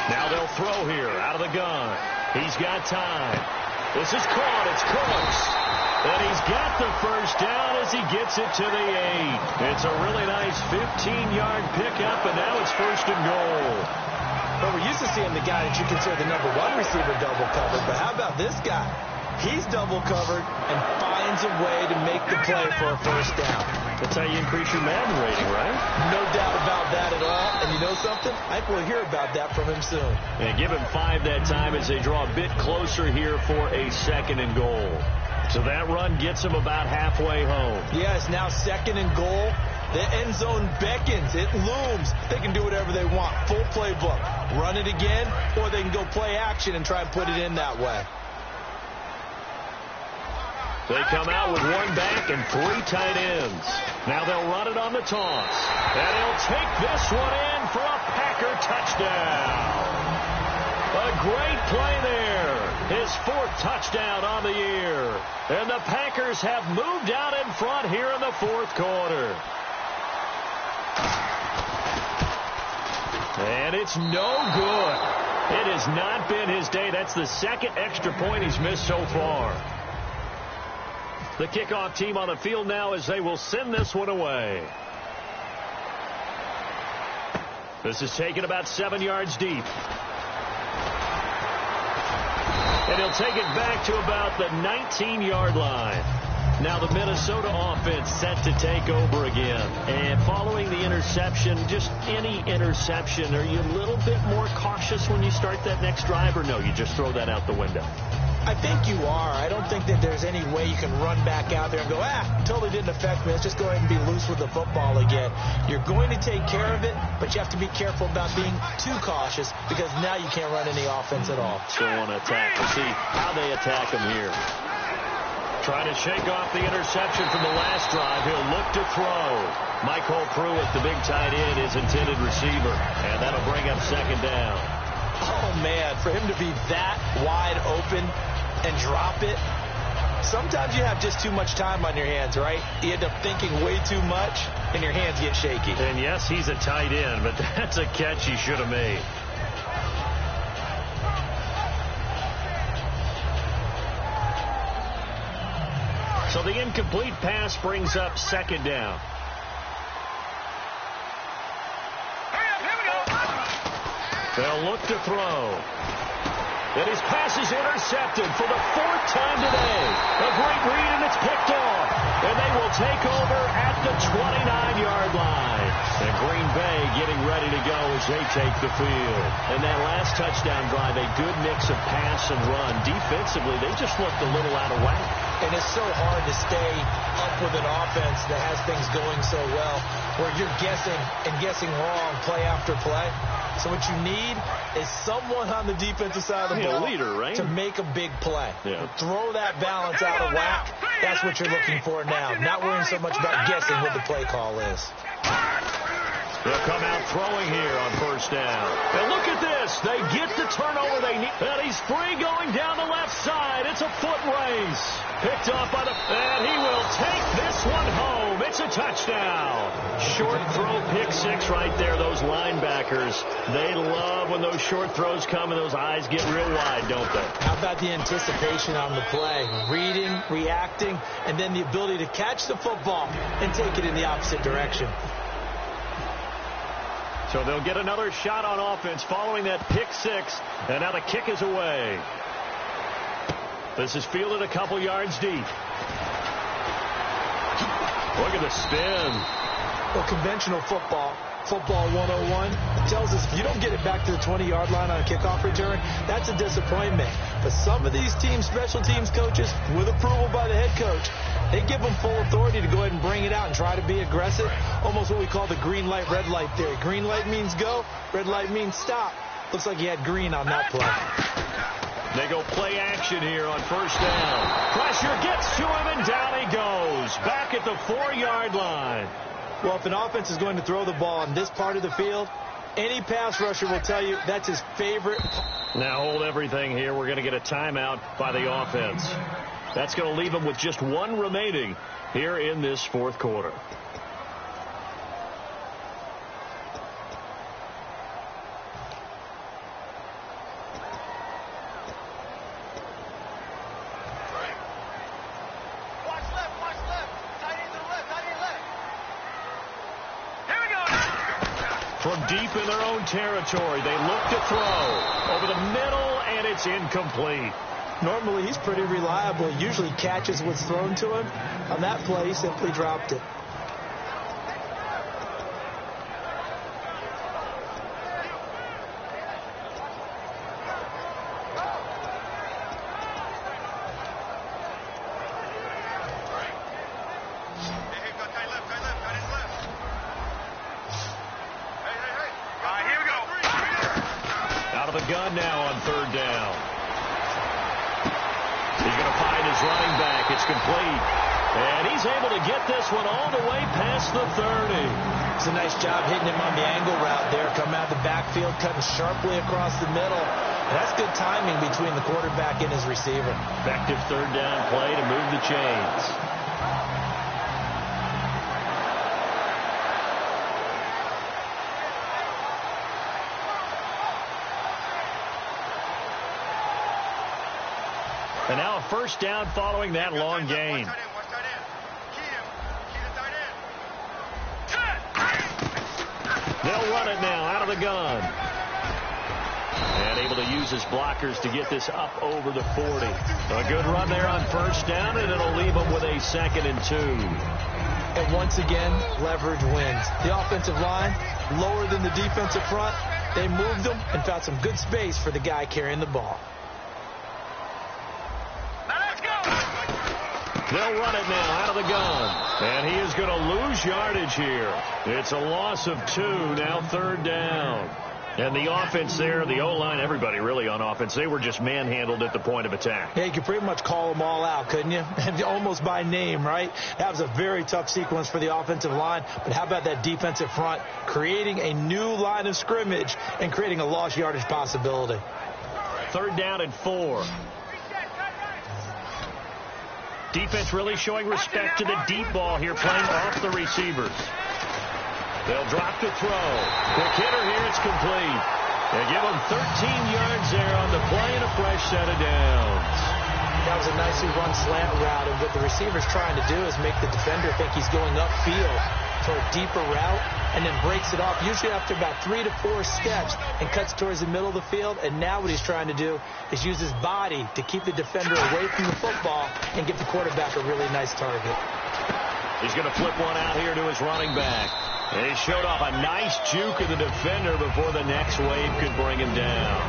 Now they'll throw here out of the gun. He's got time. This is caught. It's Cooks. And he's got the first down as he gets it to the 8. It's a really nice 15-yard pickup, and now it's 1st and goal. Well, we're used to seeing the guy that you consider the #1 receiver double covered, but how about this guy? He's double covered and finds a way to make the play for a first down. That's how you increase your Madden rating, right? No doubt about that at all. And you know something? I think we'll hear about that from him soon. And give him 5 that time as they draw a bit closer here for a 2nd and goal. So that run gets him about halfway home. Yeah, it's now 2nd and goal. The end zone beckons. It looms. They can do whatever they want. Full playbook. Run it again, or they can go play action and try and put it in that way. They come out with 1 back and 3 tight ends. Now they'll run it on the toss. And he'll take this one in for a Packer touchdown. A great play there. His 4th touchdown on the year. And the Packers have moved out in front here in the 4th quarter. And it's no good. It has not been his day. That's the 2nd extra point he's missed so far. The kickoff team on the field now as they will send this one away. This is taken about 7 yards deep. And he'll take it back to about the 19-yard line. Now the Minnesota offense set to take over again. And following the interception, just any interception, are you a little bit more cautious when you start that next drive, or no, you just throw that out the window? I think you are. I don't think that there's any way you can run back out there and go, totally didn't affect me. Let's just go ahead and be loose with the football again. You're going to take care of it, but you have to be careful about being too cautious, because now you can't run any offense at all. Still want to attack. We'll see how they attack him here. Trying to shake off the interception from the last drive. He'll look to throw. Michael Pruitt, the big tight end, is intended receiver. And that'll bring up 2nd down. Oh, man, for him to be that wide open and drop it. Sometimes you have just too much time on your hands, right? You end up thinking way too much, and your hands get shaky. And yes, he's a tight end, but that's a catch he should have made. So the incomplete pass brings up 2nd down. They'll look to throw. And his pass is intercepted for the 4th time today. A great read, and it's picked off. And they will take over at the 29-yard line. And Green Bay getting ready to go as they take the field. And that last touchdown drive, a good mix of pass and run. Defensively, they just looked a little out of whack. And it's so hard to stay up with an offense that has things going so well, where you're guessing and guessing wrong play after play. So what you need is someone on the defensive side of the ball leader, right? to make a big play. Yeah. Throw that balance out of whack. That's what you're looking for now. Not worrying so much about guessing what the play call is. They'll come out throwing here on 1st down. And look at this. They get the turnover they need. And he's free going down the left side. It's a foot race. Picked off by the... And he will take this one home. It's a touchdown. Short throw, pick 6 right there. Those linebackers, they love when those short throws come and those eyes get real wide, don't they? How about the anticipation on the play? Reading, reacting, and then the ability to catch the football and take it in the opposite direction. So they'll get another shot on offense following that pick 6. And now the kick is away. This is fielded a couple yards deep. Look at the spin. Well, conventional football 101, tells us if you don't get it back to the 20-yard line on a kickoff return, that's a disappointment. But some of these teams, special teams coaches, with approval by the head coach, they give them full authority to go ahead and bring it out and try to be aggressive. Almost what we call the green light, red light theory. Green light means go, red light means stop. Looks like he had green on that play. They go play action here on 1st down. Pressure gets to him, and down he goes. Back at the 4-yard line. Well, if an offense is going to throw the ball on this part of the field, any pass rusher will tell you that's his favorite. Now hold everything here. We're going to get a timeout by the offense. That's going to leave them with just 1 remaining here in this 4th quarter. From deep in their own territory, they look to throw over the middle, and it's incomplete. Normally, he's pretty reliable. He usually catches what's thrown to him. On that play, he simply dropped it. Gun now on 3rd down. He's going to find his running back. It's complete. And he's able to get this one all the way past the 30. It's a nice job hitting him on the angle route there. Coming out of the backfield, cutting sharply across the middle. And that's good timing between the quarterback and his receiver. Effective 3rd down play to move the chains. And now a 1st down following that long gain. They'll run it now out of the gun. And able to use his blockers to get this up over the 40. A good run there on 1st down, and it'll leave them with a 2nd and 2. And once again, leverage wins. The offensive line, lower than the defensive front. They moved them and found some good space for the guy carrying the ball. They'll run it now out of the gun. And he is going to lose yardage here. It's a loss of 2, now 3rd down. And the offense there, the O-line, everybody really on offense, they were just manhandled at the point of attack. Yeah, you could pretty much call them all out, couldn't you? Almost by name, right? That was a very tough sequence for the offensive line. But how about that defensive front creating a new line of scrimmage and creating a lost yardage possibility? 3rd down and 4. Defense really showing respect to the deep ball here, playing off the receivers. They'll drop to throw. Quick hitter here, it's complete. They give him 13 yards there on the play and a fresh set of downs. That was a nicely run slant route, and what the receiver's trying to do is make the defender think he's going upfield. for a deeper route and then breaks it off, usually after about 3 to 4 steps, and cuts towards the middle of the field. And now what he's trying to do is use his body to keep the defender away from the football and give the quarterback a really nice target. He's going to flip one out here to his running back. And he showed off a nice juke of the defender before the next wave could bring him down.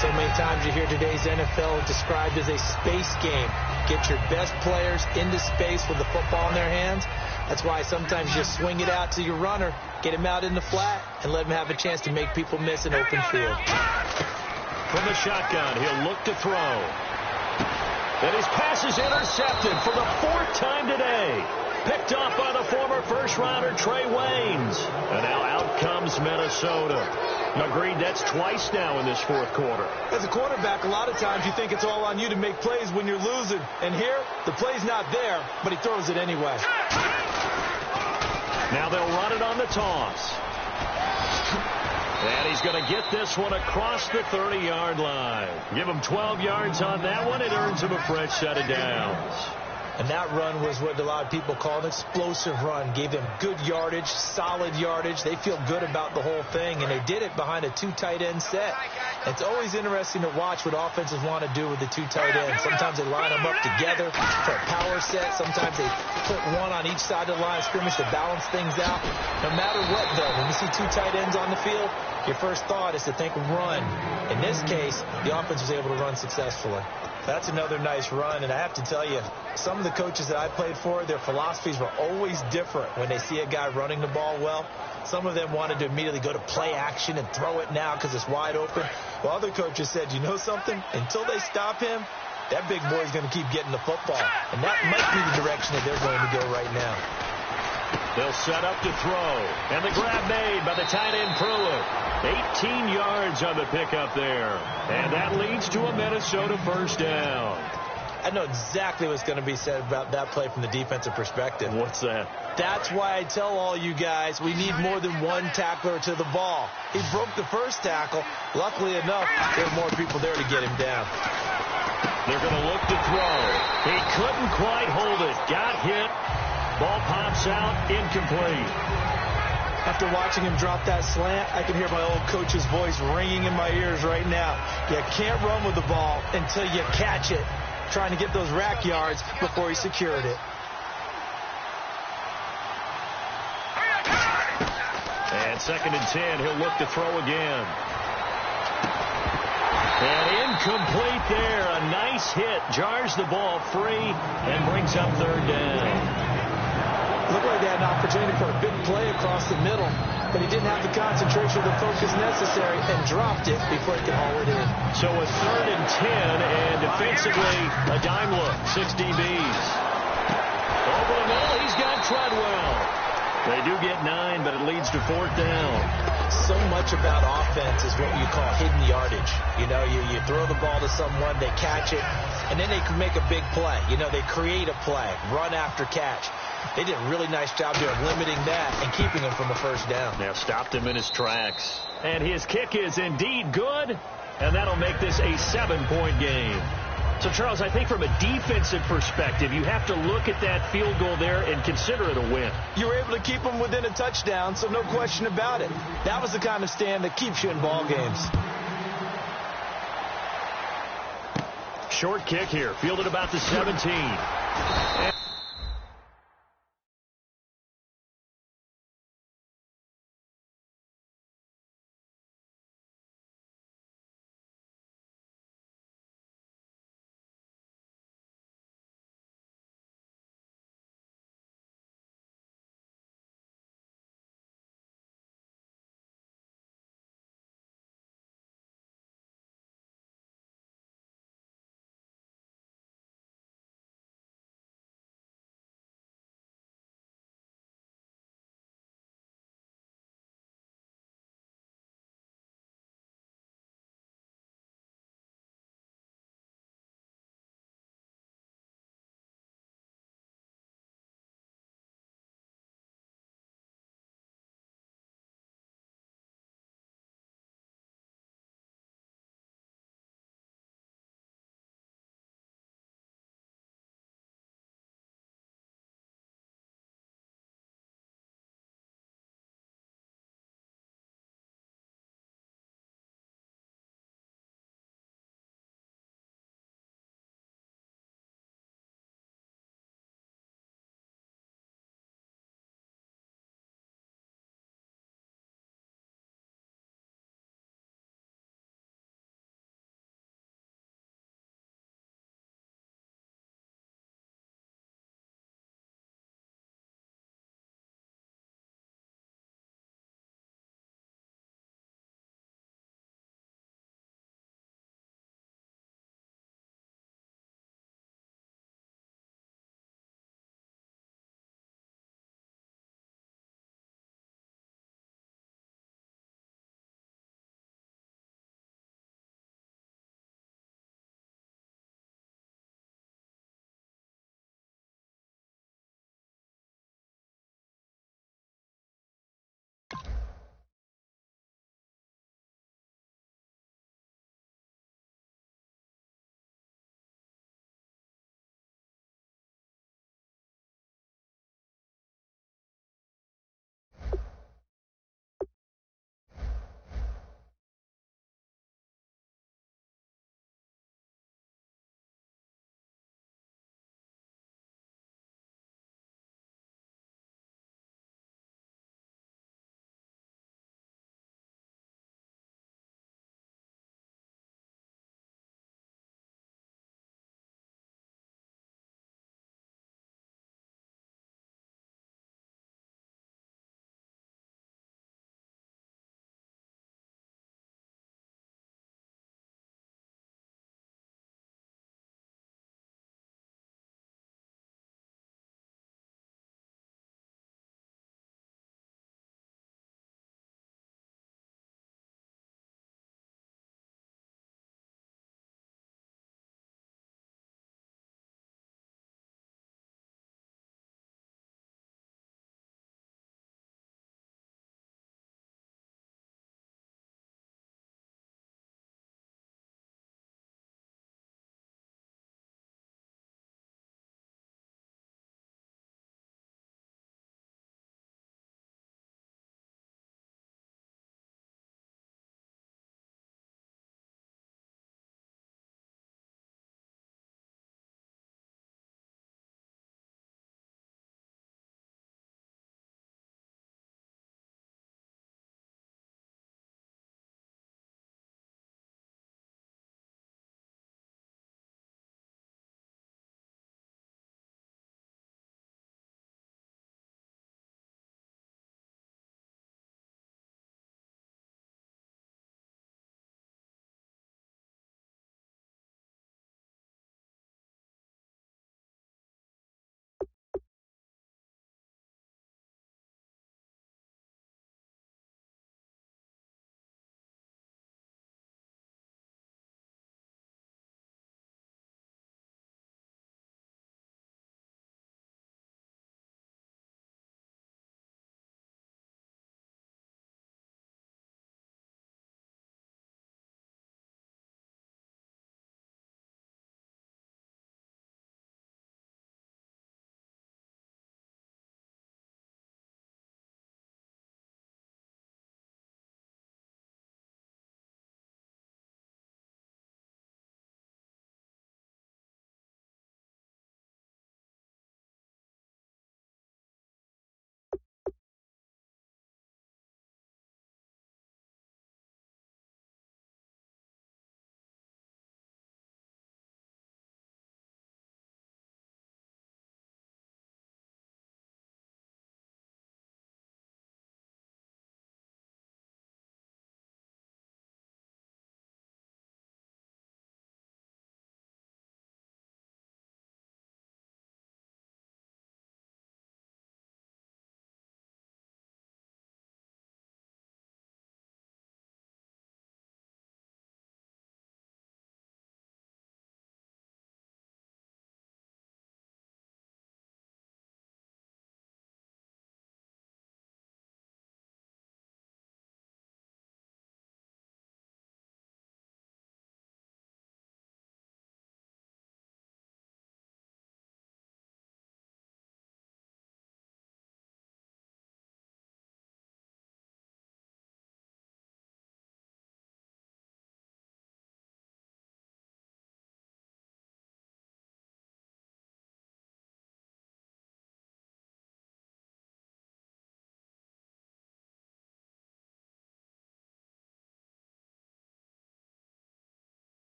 So many times you hear today's NFL described as a space game. Get your best players into space with the football in their hands. That's why sometimes you swing it out to your runner, get him out in the flat, and let him have a chance to make people miss an open field. From the shotgun, he'll look to throw. And his pass is intercepted for the 4th time today. Picked off by the former first-rounder Trey Waynes. And now out comes Minnesota. Agreed, that's twice now in this 4th quarter. As a quarterback, a lot of times you think it's all on you to make plays when you're losing. And here, the play's not there, but he throws it anyway. Now they'll run it on the toss. And he's going to get this one across the 30-yard line. Give him 12 yards on that one. It earns him a fresh set of downs. And that run was what a lot of people call an explosive run. Gave them good yardage, solid yardage. They feel good about the whole thing, and they did it behind a 2 tight end set. It's always interesting to watch what offenses want to do with the 2 tight ends. Sometimes they line them up together for a power set. Sometimes they put one on each side of the line of scrimmage to balance things out. No matter what, though, when you see 2 tight ends on the field, your first thought is to think run. In this case, the offense was able to run successfully. That's another nice run, and I have to tell you, some of the coaches that I played for, their philosophies were always different when they see a guy running the ball well. Some of them wanted to immediately go to play action and throw it now because it's wide open. While other coaches said, you know something? Until they stop him, that big boy's going to keep getting the football. And that might be the direction that they're going to go right now. They'll set up to throw. And the grab made by the tight end Pruitt. 18 yards on the pickup there. And that leads to a Minnesota first down. I know exactly what's going to be said about that play from the defensive perspective. What's that? That's why I tell all you guys we need more than one tackler to the ball. He broke the first tackle. Luckily enough, there were more people there to get him down. They're going to look to throw. He couldn't quite hold it. Got hit. Ball pops out, incomplete. After watching him drop that slant, I can hear my old coach's voice ringing in my ears right now. You can't run with the ball until you catch it, trying to get those rack yards before he secured it. And 2nd and 10, he'll look to throw again. And incomplete there. A nice hit. Jars the ball free and brings up 3rd down. Looked like they had an opportunity for a big play across the middle, but he didn't have the concentration or the focus necessary and dropped it before he could haul it in. So a 3rd and 10, and defensively, a dime look. 6 DBs. Over the middle, he's got Treadwell. They do get 9, but it leads to 4th down. So much about offense is what you call hidden yardage. You know, you throw the ball to someone, they catch it, and then they can make a big play. You know, they create a play, run after catch. They did a really nice job there of limiting that and keeping him from a first down. Now stopped him in his tracks. And his kick is indeed good, and that'll make this a 7-point game. So, Charles, I think from a defensive perspective, you have to look at that field goal there and consider it a win. You were able to keep them within a touchdown, so no question about it. That was the kind of stand that keeps you in ball games. Short kick here, fielded about the 17.